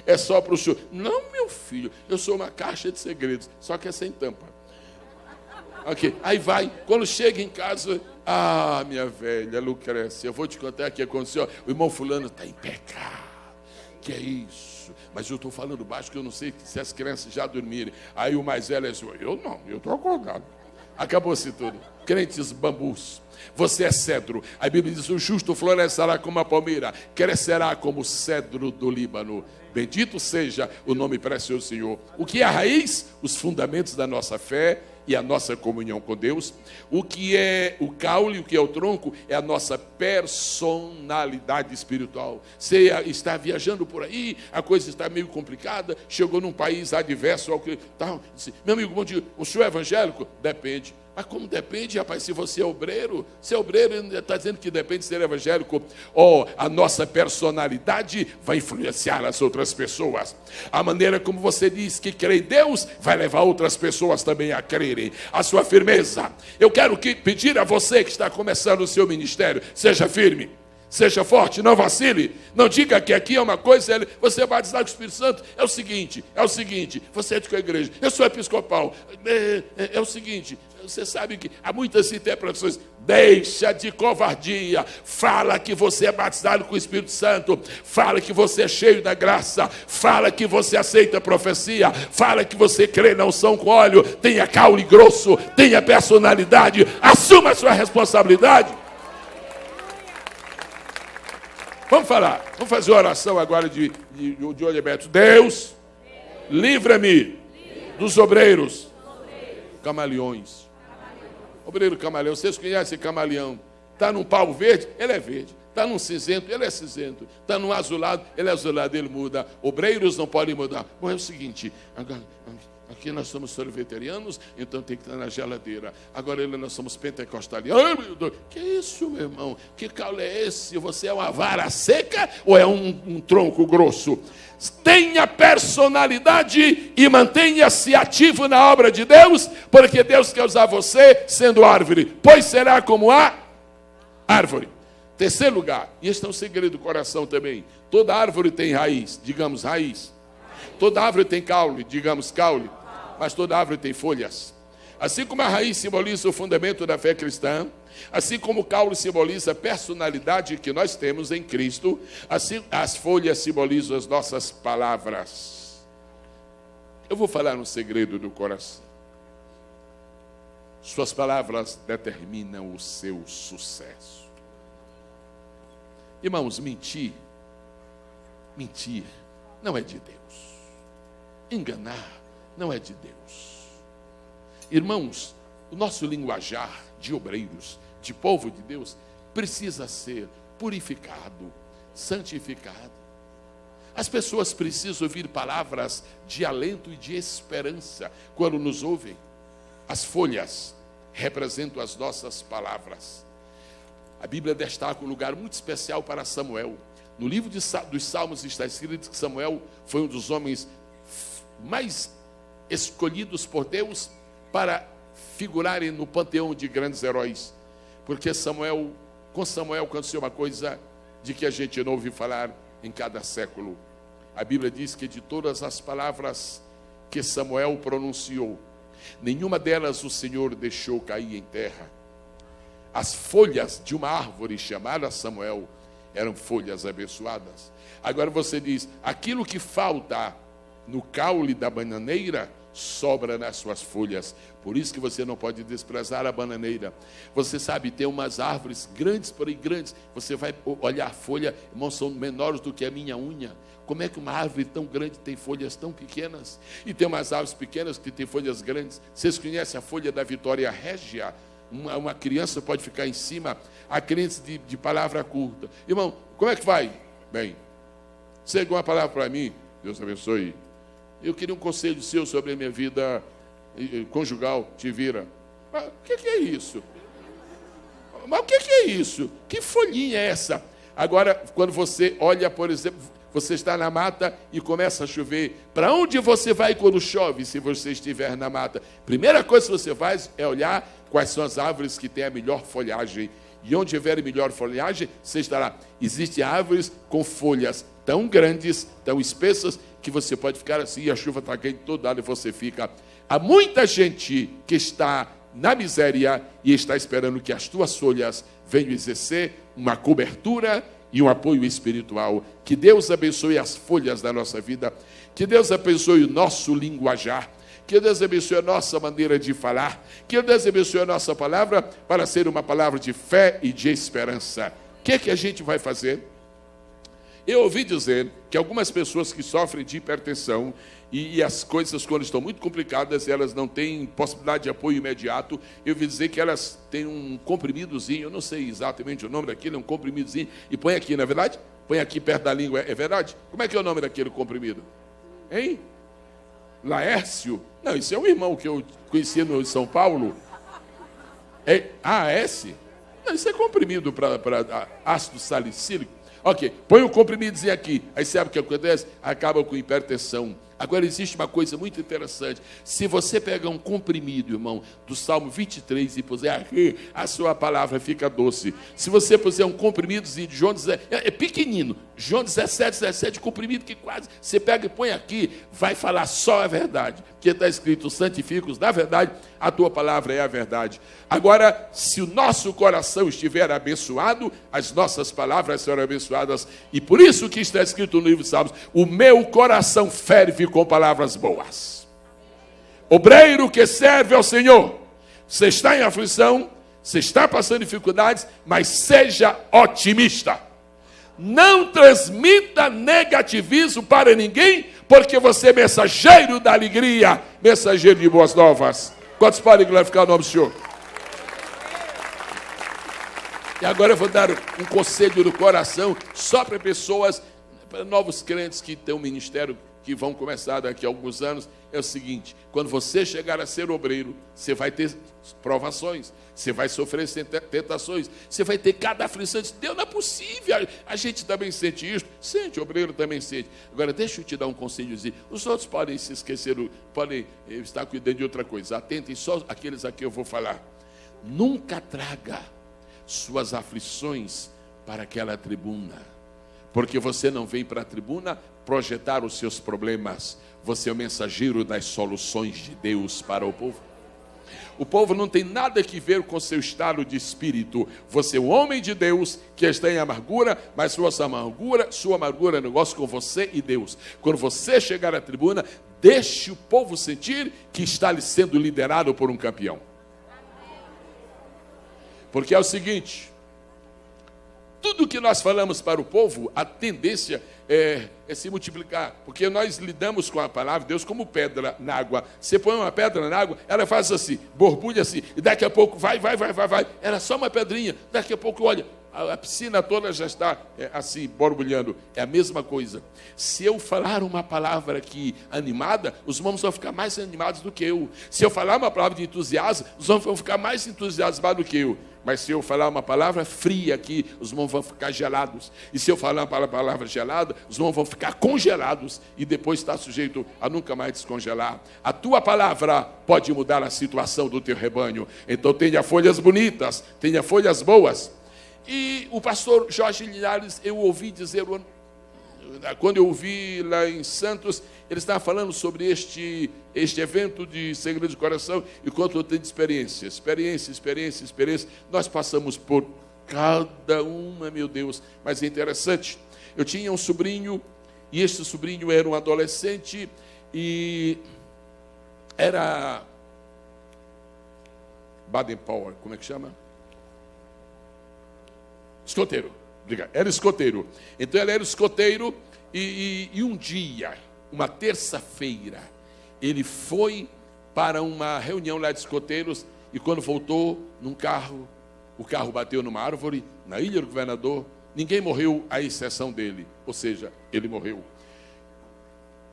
[SPEAKER 1] É só para o senhor. Não, meu filho, eu sou uma caixa de segredos, só que é sem tampa. Ok, aí vai, quando chega em casa, ah, minha velha Lucrécia, eu vou te contar o que aconteceu. O irmão fulano está em pecado. Que é isso? Mas eu estou falando baixo, que eu não sei se as crianças já dormirem. Aí o mais velho é assim: eu não, eu estou acordado. Acabou-se tudo. Crentes bambus. Você é cedro. A Bíblia diz: o justo florescerá como a palmeira, crescerá como o cedro do Líbano. Bendito seja o nome precioso do Senhor. O que é a raiz? Os fundamentos da nossa fé e a nossa comunhão com Deus. O que é o caule, o que é o tronco, é a nossa personalidade espiritual. Você está viajando por aí, a coisa está meio complicada, chegou num país adverso ao que... Tá, meu amigo, bom dia, o senhor é evangélico? Depende. Mas como depende, rapaz, se você é obreiro, ele está dizendo que depende de ser evangélico. A nossa personalidade vai influenciar as outras pessoas. A maneira como você diz que crê em Deus vai levar outras pessoas também a crerem. A sua firmeza. Eu quero pedir a você que está começando o seu ministério: seja firme. Seja forte, não vacile. Não diga que aqui é uma coisa, você é batizado com o Espírito Santo. É o seguinte, você é de qual igreja? Eu sou episcopal. É o seguinte, você sabe que há muitas interpretações. Deixa de covardia. Fala que você é batizado com o Espírito Santo. Fala que você é cheio da graça. Fala que você aceita a profecia. Fala que você crê na unção com óleo. Tenha caule grosso, tenha personalidade. Assuma a sua responsabilidade. Vamos falar. Vamos fazer uma oração agora de olho aberto. Deus, livra-me dos obreiros camaleões. Obreiro camaleão. Vocês conhecem camaleão? Está num pau verde? Ele é verde. Está num cinzento? Ele é cinzento. Está num azulado? Ele é azulado. Ele muda. Obreiros não podem mudar. Bom, é o seguinte. Aqui nós somos sorveterianos, então tem que estar na geladeira. Agora nós somos pentecostalianos. Que isso, meu irmão? Que caule é esse? Você é uma vara seca ou é um tronco grosso? Tenha personalidade e mantenha-se ativo na obra de Deus, porque Deus quer usar você sendo árvore, pois será como a árvore. Terceiro lugar, e este é um segredo do coração também. Toda árvore tem raiz, digamos raiz. Toda árvore tem caule, digamos caule. Mas toda árvore tem folhas. Assim como a raiz simboliza o fundamento da fé cristã, assim como o caule simboliza a personalidade que nós temos em Cristo, assim as folhas simbolizam as nossas palavras. Eu vou falar um segredo do coração. Suas palavras determinam o seu sucesso. Irmãos, mentir não é de Deus. Enganar não é de Deus. Irmãos, o nosso linguajar de obreiros, de povo de Deus, precisa ser purificado, santificado. As pessoas precisam ouvir palavras de alento e de esperança quando nos ouvem. As folhas representam as nossas palavras. A Bíblia destaca um lugar muito especial para Samuel. No livro dos Salmos está escrito que Samuel foi um dos homens mais escolhidos por Deus para figurarem no panteão de grandes heróis. Porque com Samuel aconteceu uma coisa de que a gente não ouve falar em cada século. A Bíblia diz que de todas as palavras que Samuel pronunciou, nenhuma delas o Senhor deixou cair em terra. As folhas de uma árvore chamada Samuel eram folhas abençoadas. Agora você diz, aquilo que falta no caule da bananeira sobra nas suas folhas. Por isso que você não pode desprezar a bananeira. Você sabe, tem umas árvores grandes, porém grandes. Você vai olhar a folha, irmãos, são menores do que a minha unha. Como é que uma árvore tão grande tem folhas tão pequenas? E tem umas árvores pequenas que têm folhas grandes. Vocês conhecem a folha da Vitória Régia? Uma criança pode ficar em cima, a crente de palavra curta. Irmão, como é que vai? Bem, você tem uma palavra para mim? Deus abençoe. Eu queria um conselho seu sobre a minha vida conjugal. Te vira. Mas o que é isso? Mas o que é isso? Que folhinha é essa? Agora, quando você olha, por exemplo, você está na mata e começa a chover. Para onde você vai quando chove, se você estiver na mata? Primeira coisa que você faz é olhar quais são as árvores que têm a melhor folhagem. E onde tiver melhor folhagem, você estará. Existem árvores com folhas tão grandes, tão espessas, que você pode ficar assim, e a chuva está caindo todo lado e você fica. Há muita gente que está na miséria e está esperando que as tuas folhas venham exercer uma cobertura e um apoio espiritual. Que Deus abençoe as folhas da nossa vida, que Deus abençoe o nosso linguajar, que Deus abençoe a nossa maneira de falar, que Deus abençoe a nossa palavra para ser uma palavra de fé e de esperança. O que a gente vai fazer? Eu ouvi dizer que algumas pessoas que sofrem de hipertensão e as coisas, quando estão muito complicadas, elas não têm possibilidade de apoio imediato. Eu ouvi dizer que elas têm um comprimidozinho, eu não sei exatamente o nome daquele, é um comprimidozinho, e põe aqui, não é verdade? Põe aqui perto da língua, é verdade? Como é que é o nome daquele comprimido? Hein? Laércio? Não, isso é um irmão que eu conheci no São Paulo. É AS? Não, isso é comprimido para ácido salicílico. Ok, põe o comprimidozinho aqui. Aí sabe o que acontece? Acaba com hipertensão. Agora existe uma coisa muito interessante. Se você pegar um comprimido, irmão, do Salmo 23 e puser aqui, a sua palavra fica doce. Se você puser um comprimidozinho de João 17, é pequenino, João 17, comprimido que quase, você pega e põe aqui, vai falar só a verdade. Porque está escrito, santifica-os na verdade, a tua palavra é a verdade. Agora, se o nosso coração estiver abençoado, as nossas palavras serão abençoadas. E por isso que está escrito no livro de Salmos, o meu coração ferve com palavras boas. Obreiro que serve ao Senhor, você está em aflição, você está passando dificuldades, mas seja otimista. Não transmita negativismo para ninguém, porque você é mensageiro da alegria, mensageiro de boas novas. Quantos podem glorificar o nome do Senhor? E agora eu vou dar um conselho do coração só para pessoas, para novos crentes que têm um ministério, que vão começar daqui a alguns anos. É o seguinte: quando você chegar a ser obreiro, você vai ter provações, você vai sofrer tentações, você vai ter cada aflição. Deus, não é possível, a gente também sente isso. Sente, o obreiro também sente. Agora deixa eu te dar um conselhozinho. Os outros podem se esquecer, podem estar cuidando de outra coisa. Atentem só aqueles a que eu vou falar. Nunca traga suas aflições para aquela tribuna, porque você não vem para a tribuna projetar os seus problemas. Você é o mensageiro das soluções de Deus para o povo. O povo não tem nada que ver com seu estado de espírito. Você é o homem de Deus que está em amargura, mas sua amargura é negócio com você e Deus. Quando você chegar à tribuna, deixe o povo sentir que está lhe sendo liderado por um campeão. Porque é o seguinte: tudo que nós falamos para o povo, a tendência é se multiplicar. Porque nós lidamos com a palavra de Deus como pedra na água. Você põe uma pedra na água, ela faz assim, borbulha assim, e daqui a pouco vai. Era só uma pedrinha, daqui a pouco, olha, a piscina toda já está assim, borbulhando. É a mesma coisa. Se eu falar uma palavra aqui animada, os irmãos vão ficar mais animados do que eu. Se eu falar uma palavra de entusiasmo, os irmãos vão ficar mais entusiasmados do que eu. Mas se eu falar uma palavra fria aqui, os irmãos vão ficar gelados. E se eu falar uma palavra gelada, os irmãos vão ficar congelados. E depois está sujeito a nunca mais descongelar. A tua palavra pode mudar a situação do teu rebanho. Então tenha folhas bonitas, tenha folhas boas. E o pastor Jorge Linhares, eu ouvi dizer, quando eu ouvi lá em Santos, ele estava falando sobre este evento de segredo de coração, e quanto eu tenho de experiência. Nós passamos por cada uma, meu Deus, mas é interessante. Eu tinha um sobrinho, e este sobrinho era um adolescente, e era Baden-Powell, como é que chama? Escoteiro, obrigado. Era escoteiro. Então ele era escoteiro e um dia, uma terça-feira, ele foi para uma reunião lá de escoteiros e quando voltou num carro, o carro bateu numa árvore, na Ilha do Governador. Ninguém morreu à exceção dele, ou seja, ele morreu.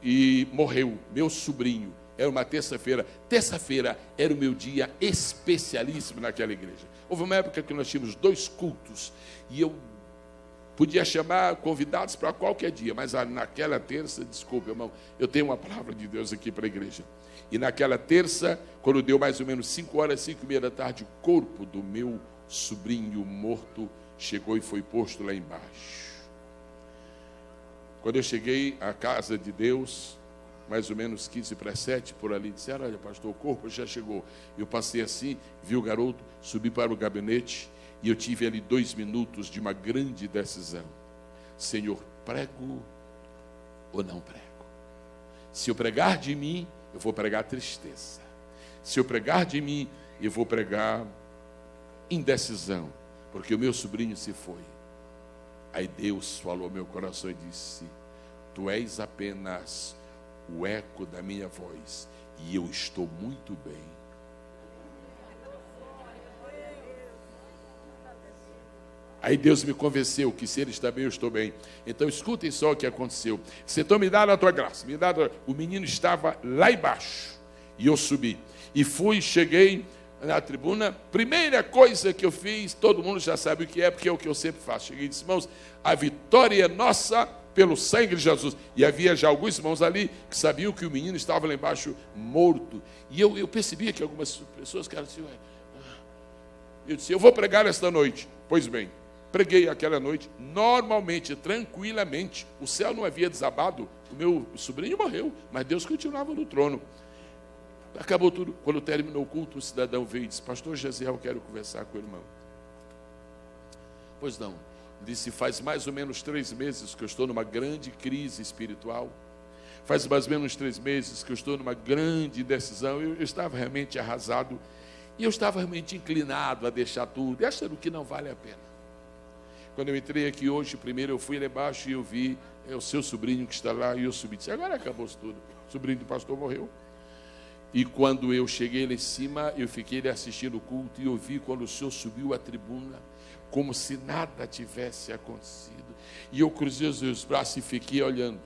[SPEAKER 1] E morreu meu sobrinho. Era uma terça-feira. Terça-feira era o meu dia especialíssimo naquela igreja. Houve uma época que nós tínhamos 2 cultos e eu podia chamar convidados para qualquer dia, mas naquela terça, desculpe, irmão, eu tenho uma palavra de Deus aqui para a igreja. E naquela terça, quando deu mais ou menos 5h, 5h30 da tarde, o corpo do meu sobrinho morto chegou e foi posto lá embaixo. Quando eu cheguei à casa de Deus, mais ou menos 6:45, por ali, disseram: olha, pastor, o corpo já chegou. Eu passei assim, vi o garoto, subi para o gabinete, e eu tive ali 2 minutos de uma grande decisão. Senhor, prego ou não prego? Se eu pregar de mim, eu vou pregar tristeza. Se eu pregar de mim, eu vou pregar indecisão, porque o meu sobrinho se foi. Aí Deus falou ao meu coração e disse: tu és apenas o eco da minha voz, e eu estou muito bem. Aí Deus me convenceu que se ele está bem, eu estou bem. Então escutem só o que aconteceu. Senhor, me dá a tua graça. O menino estava lá embaixo e eu subi. E cheguei na tribuna. Primeira coisa que eu fiz, todo mundo já sabe o que é, porque é o que eu sempre faço. Cheguei e disse: irmãos, a vitória é nossa pelo sangue de Jesus. E havia já alguns irmãos ali que sabiam que o menino estava lá embaixo morto. E eu percebia que algumas pessoas ficaram assim. Eu disse: eu vou pregar esta noite. Pois bem, preguei aquela noite, normalmente, tranquilamente. O céu não havia desabado, o meu sobrinho morreu, mas Deus continuava no trono. Acabou tudo. Quando terminou o culto, o cidadão veio e disse: pastor Gesiel, quero conversar com o irmão. Pois não. Disse: faz mais ou menos 3 meses que eu estou numa grande crise espiritual. Faz mais ou menos 3 meses que eu estou numa grande indecisão. Eu estava realmente arrasado. E eu estava realmente inclinado a deixar tudo, achando que não vale a pena. Quando eu entrei aqui hoje, primeiro eu fui lá embaixo e eu vi o seu sobrinho que está lá, e eu subi. Disse, agora acabou-se tudo. O sobrinho do pastor morreu. E quando eu cheguei lá em cima, eu fiquei assistindo o culto e eu vi quando o senhor subiu à tribuna, como se nada tivesse acontecido. E eu cruzei os meus braços e fiquei olhando.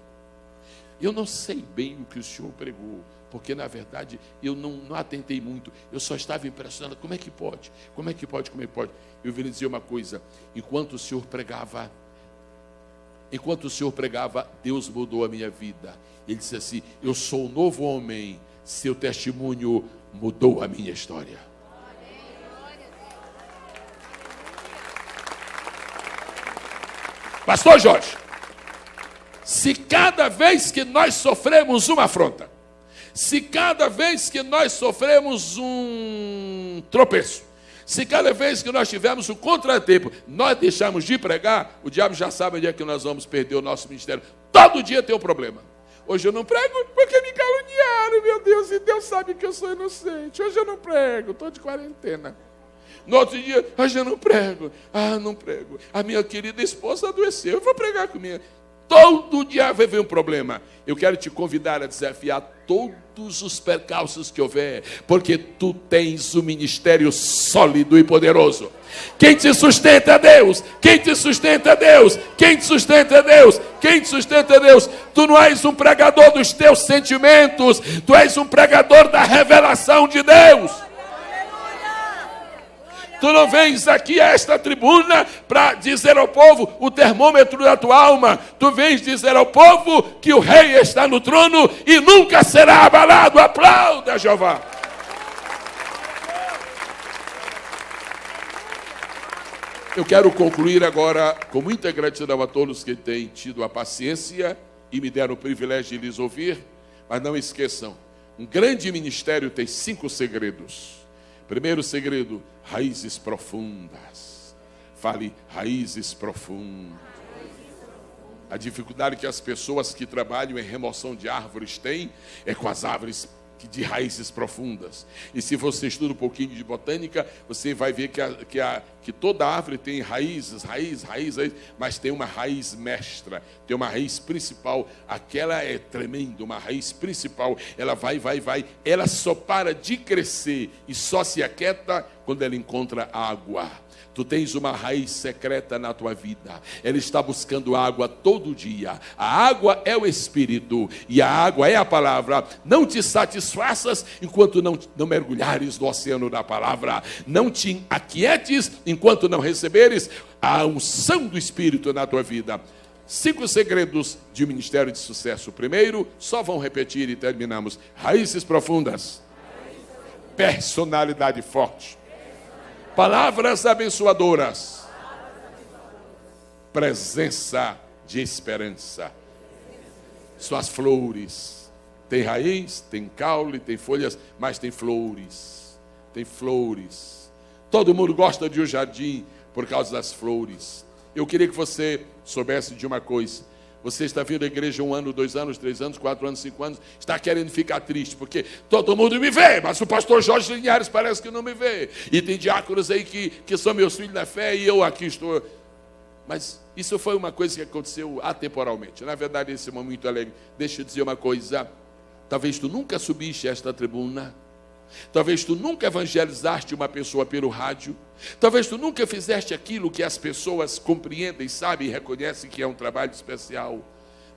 [SPEAKER 1] Eu não sei bem o que o senhor pregou, porque na verdade eu não atentei muito. Eu só estava impressionado. Como é que pode? Como é que pode? Como é que pode? Eu vim lhe dizer uma coisa. Enquanto o senhor pregava, Deus mudou a minha vida. Ele disse assim, eu sou um novo homem. Seu testemunho mudou a minha história. Pastor Jorge, se cada vez que nós sofremos uma afronta, se cada vez que nós sofremos um tropeço, se cada vez que nós tivermos um contratempo, nós deixamos de pregar, o diabo já sabe onde é que nós vamos perder o nosso ministério. Todo dia tem um problema. Hoje eu não prego porque me caluniaram, meu Deus, e Deus sabe que eu sou inocente. Hoje eu não prego, estou de quarentena. No outro dia, hoje eu não prego. Não prego. A minha querida esposa adoeceu, eu vou pregar comigo. Todo dia vai vir um problema. Eu quero te convidar a desafiar todos os percalços que houver, porque tu tens um ministério sólido e poderoso. Quem te sustenta é Deus. Quem te sustenta é Deus. Quem te sustenta é Deus. Quem te sustenta é Deus. Tu não és um pregador dos teus sentimentos, tu és um pregador da revelação de Deus. Tu não vens aqui a esta tribuna para dizer ao povo o termômetro da tua alma. Tu vens dizer ao povo que o rei está no trono e nunca será abalado. Aplauda, Jeová. Eu quero concluir agora com muita gratidão a todos que têm tido a paciência e me deram o privilégio de lhes ouvir. Mas não esqueçam, um grande ministério tem 5 segredos. Primeiro segredo, raízes profundas. Fale, raízes profundas. A dificuldade que as pessoas que trabalham em remoção de árvores têm é com as árvores de raízes profundas. E se você estuda um pouquinho de botânica, você vai ver que toda árvore tem raízes, mas tem uma raiz mestra, tem uma raiz principal. Aquela é tremenda, uma raiz principal. Ela vai, ela só para de crescer e só se aquieta quando ela encontra água. Tu tens uma raiz secreta na tua vida. Ela está buscando água todo dia. A água é o Espírito e a água é a palavra. Não te satisfaças enquanto não mergulhares no oceano da palavra. Não te aquietes enquanto não receberes a unção do Espírito na tua vida. 5 segredos de um ministério de sucesso. Primeiro, só vão repetir e terminamos. Raízes profundas. Personalidade forte. Palavras abençoadoras. Presença de esperança. São as flores. Tem raiz, tem caule, tem folhas, mas tem flores. Tem flores. Todo mundo gosta de um jardim por causa das flores. Eu queria que você soubesse de uma coisa. Você está vindo à igreja 1 ano, 2 anos, 3 anos, 4 anos, 5 anos, está querendo ficar triste, porque todo mundo me vê, mas o pastor Jorge Linhares parece que não me vê. E tem diáconos aí que são meus filhos na fé e eu aqui estou. Mas isso foi uma coisa que aconteceu atemporalmente. Na verdade, esse é muito alegre. Deixa eu dizer uma coisa. Talvez tu nunca subiste a esta tribuna. Talvez tu nunca evangelizaste uma pessoa pelo rádio. Talvez tu nunca fizeste aquilo que as pessoas compreendem, sabem e reconhecem que é um trabalho especial.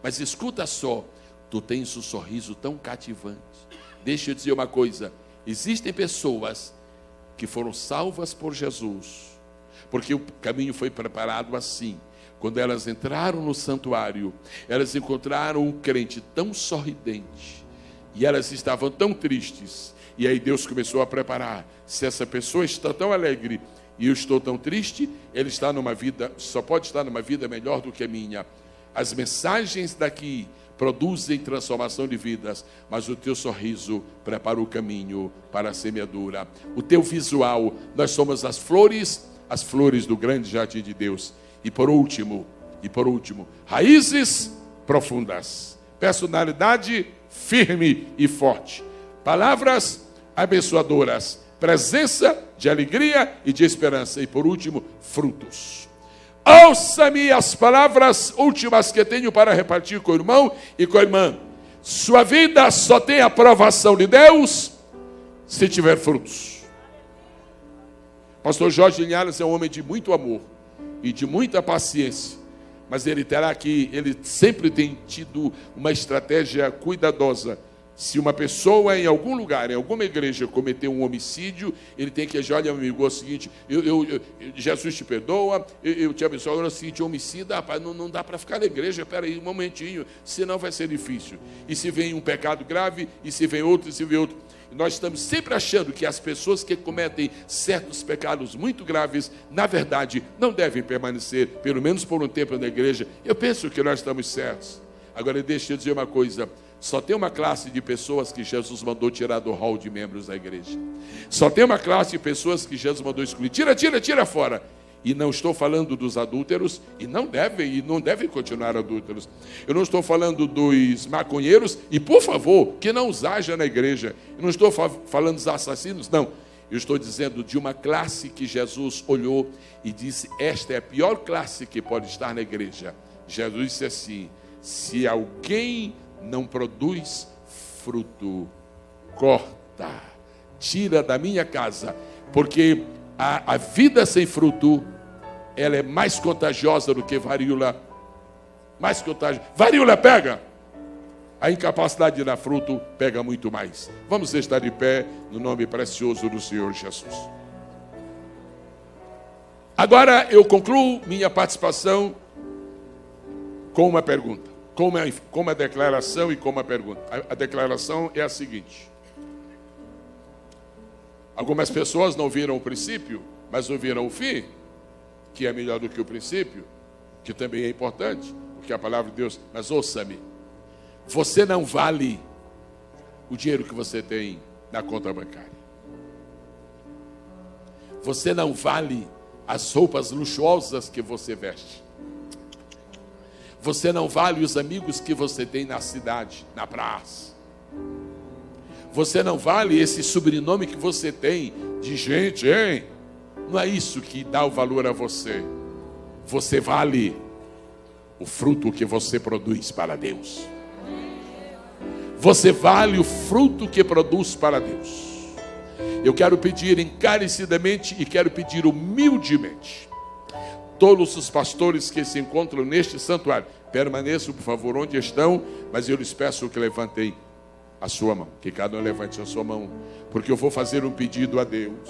[SPEAKER 1] Mas escuta só, tu tens um sorriso tão cativante. Deixa eu dizer uma coisa. Existem pessoas que foram salvas por Jesus, porque o caminho foi preparado assim. Quando elas entraram no santuário, elas encontraram um crente tão sorridente, e elas estavam tão tristes. E aí Deus começou a preparar. Se essa pessoa está tão alegre e eu estou tão triste, ele está numa vida, só pode estar numa vida melhor do que a minha. As mensagens daqui produzem transformação de vidas, mas o teu sorriso prepara o caminho para a semeadura. O teu visual, nós somos as flores do grande jardim de Deus. E por último, raízes profundas. Personalidade firme e forte. Palavras abençoadoras, presença de alegria e de esperança. E por último, frutos. Ouça-me as palavras últimas que tenho para repartir com o irmão e com a irmã. Sua vida só tem aprovação de Deus se tiver frutos. Pastor Jorge Linhares é um homem de muito amor e de muita paciência, mas ele sempre tem tido uma estratégia cuidadosa. Se uma pessoa em algum lugar, em alguma igreja, cometeu um homicídio, ele tem que agir: olha, meu amigo, é o seguinte, Jesus te perdoa, eu te abençoo. Agora é o seguinte, homicida, rapaz, não dá para ficar na igreja, peraí, um momentinho, senão vai ser difícil. E se vem um pecado grave, e se vem outro, e se vem outro. Nós estamos sempre achando que as pessoas que cometem certos pecados muito graves, na verdade, não devem permanecer, pelo menos por um tempo na igreja. Eu penso que nós estamos certos. Agora, deixa eu dizer uma coisa. Só tem uma classe de pessoas que Jesus mandou tirar do hall de membros da igreja. Só tem uma classe de pessoas que Jesus mandou excluir. Tira fora. E não estou falando dos adúlteros, e não devem continuar adúlteros. Eu não estou falando dos maconheiros, e por favor, que não os haja na igreja. Eu não estou falando dos assassinos, não. Eu estou dizendo de uma classe que Jesus olhou e disse: esta é a pior classe que pode estar na igreja. Jesus disse assim: se alguém não produz fruto, corta, tira da minha casa, porque a vida sem fruto, ela é mais contagiosa do que varíola. Mais contagiosa. Varíola pega. A incapacidade de dar fruto pega muito mais. Vamos estar de pé no nome precioso do Senhor Jesus. Agora eu concluo minha participação com uma pergunta. Com uma declaração e com uma pergunta. A declaração é a seguinte: algumas pessoas não viram o princípio, mas ouviram o fim, que é melhor do que o princípio, que também é importante, porque a palavra de Deus. Mas ouça-me, você não vale o dinheiro que você tem na conta bancária. Você não vale as roupas luxuosas que você veste. Você não vale os amigos que você tem na cidade, na praça. Você não vale esse sobrenome que você tem de gente, hein? Não é isso que dá o valor a você. Você vale o fruto que você produz para Deus. Você vale o fruto que produz para Deus. Eu quero pedir encarecidamente e quero pedir humildemente. Todos os pastores que se encontram neste santuário, permaneçam, por favor, onde estão, mas eu lhes peço que levantem a sua mão, que cada um levante a sua mão, porque eu vou fazer um pedido a Deus.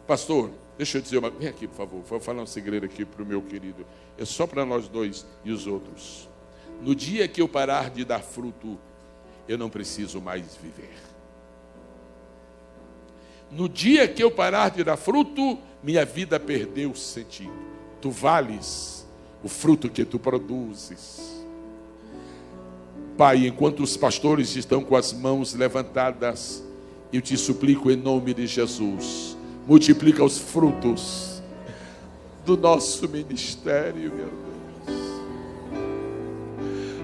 [SPEAKER 1] Pastor, deixa eu dizer uma... Vem aqui, por favor, vou falar um segredo aqui para o meu querido. É só para nós dois e os outros. No dia que eu parar de dar fruto, eu não preciso mais viver. No dia que eu parar de dar fruto, minha vida perdeu sentido. Tu vales o fruto que tu produzes. Pai, enquanto os pastores estão com as mãos levantadas, eu te suplico em nome de Jesus, multiplica os frutos do nosso ministério, meu Deus.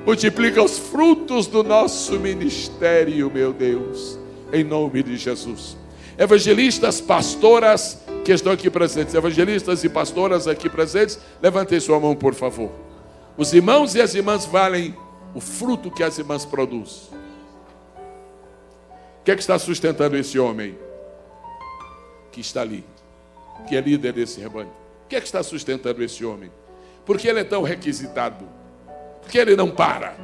[SPEAKER 1] Multiplica os frutos do nosso ministério, meu Deus, em nome de Jesus. Evangelistas, pastoras que estão aqui presentes, evangelistas e pastoras aqui presentes, levantem sua mão, por favor. Os irmãos e as irmãs valem o fruto que as irmãs produzem. O que é que está sustentando esse homem que está ali, que é líder desse rebanho? O que é que está sustentando esse homem? Por que ele é tão requisitado? Por que ele não para?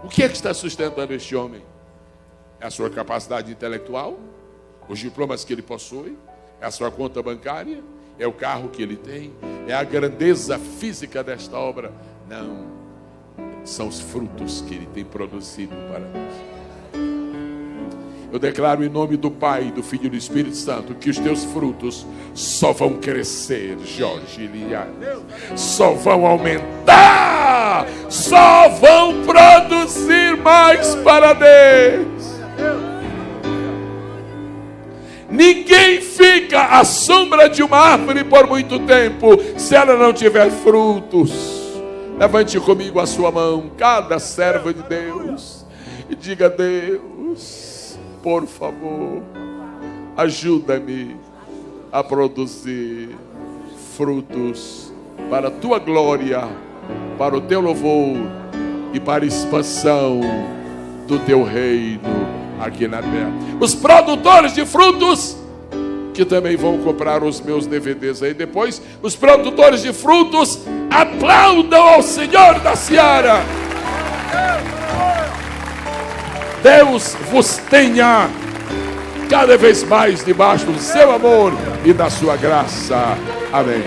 [SPEAKER 1] O que é que está sustentando este homem? É a sua capacidade intelectual? Os diplomas que ele possui? É a sua conta bancária? É o carro que ele tem? É a grandeza física desta obra? Não. São os frutos que ele tem produzido para Deus. Eu declaro em nome do Pai, do Filho e do Espírito Santo que os teus frutos só vão crescer, Jorge Linhares. Só vão aumentar. Só vão produzir mais para Deus. Ninguém fica à sombra de uma árvore por muito tempo se ela não tiver frutos. Levante comigo a sua mão, cada servo de Deus, e diga: Deus, por favor, ajuda-me a produzir frutos para a tua glória, para o teu louvor e para a expansão do teu reino aqui na terra. Os produtores de frutos que também vão comprar os meus DVDs aí depois, os produtores de frutos, aplaudam ao Senhor da seara. Deus vos tenha cada vez mais debaixo do seu amor e da sua graça. Amém.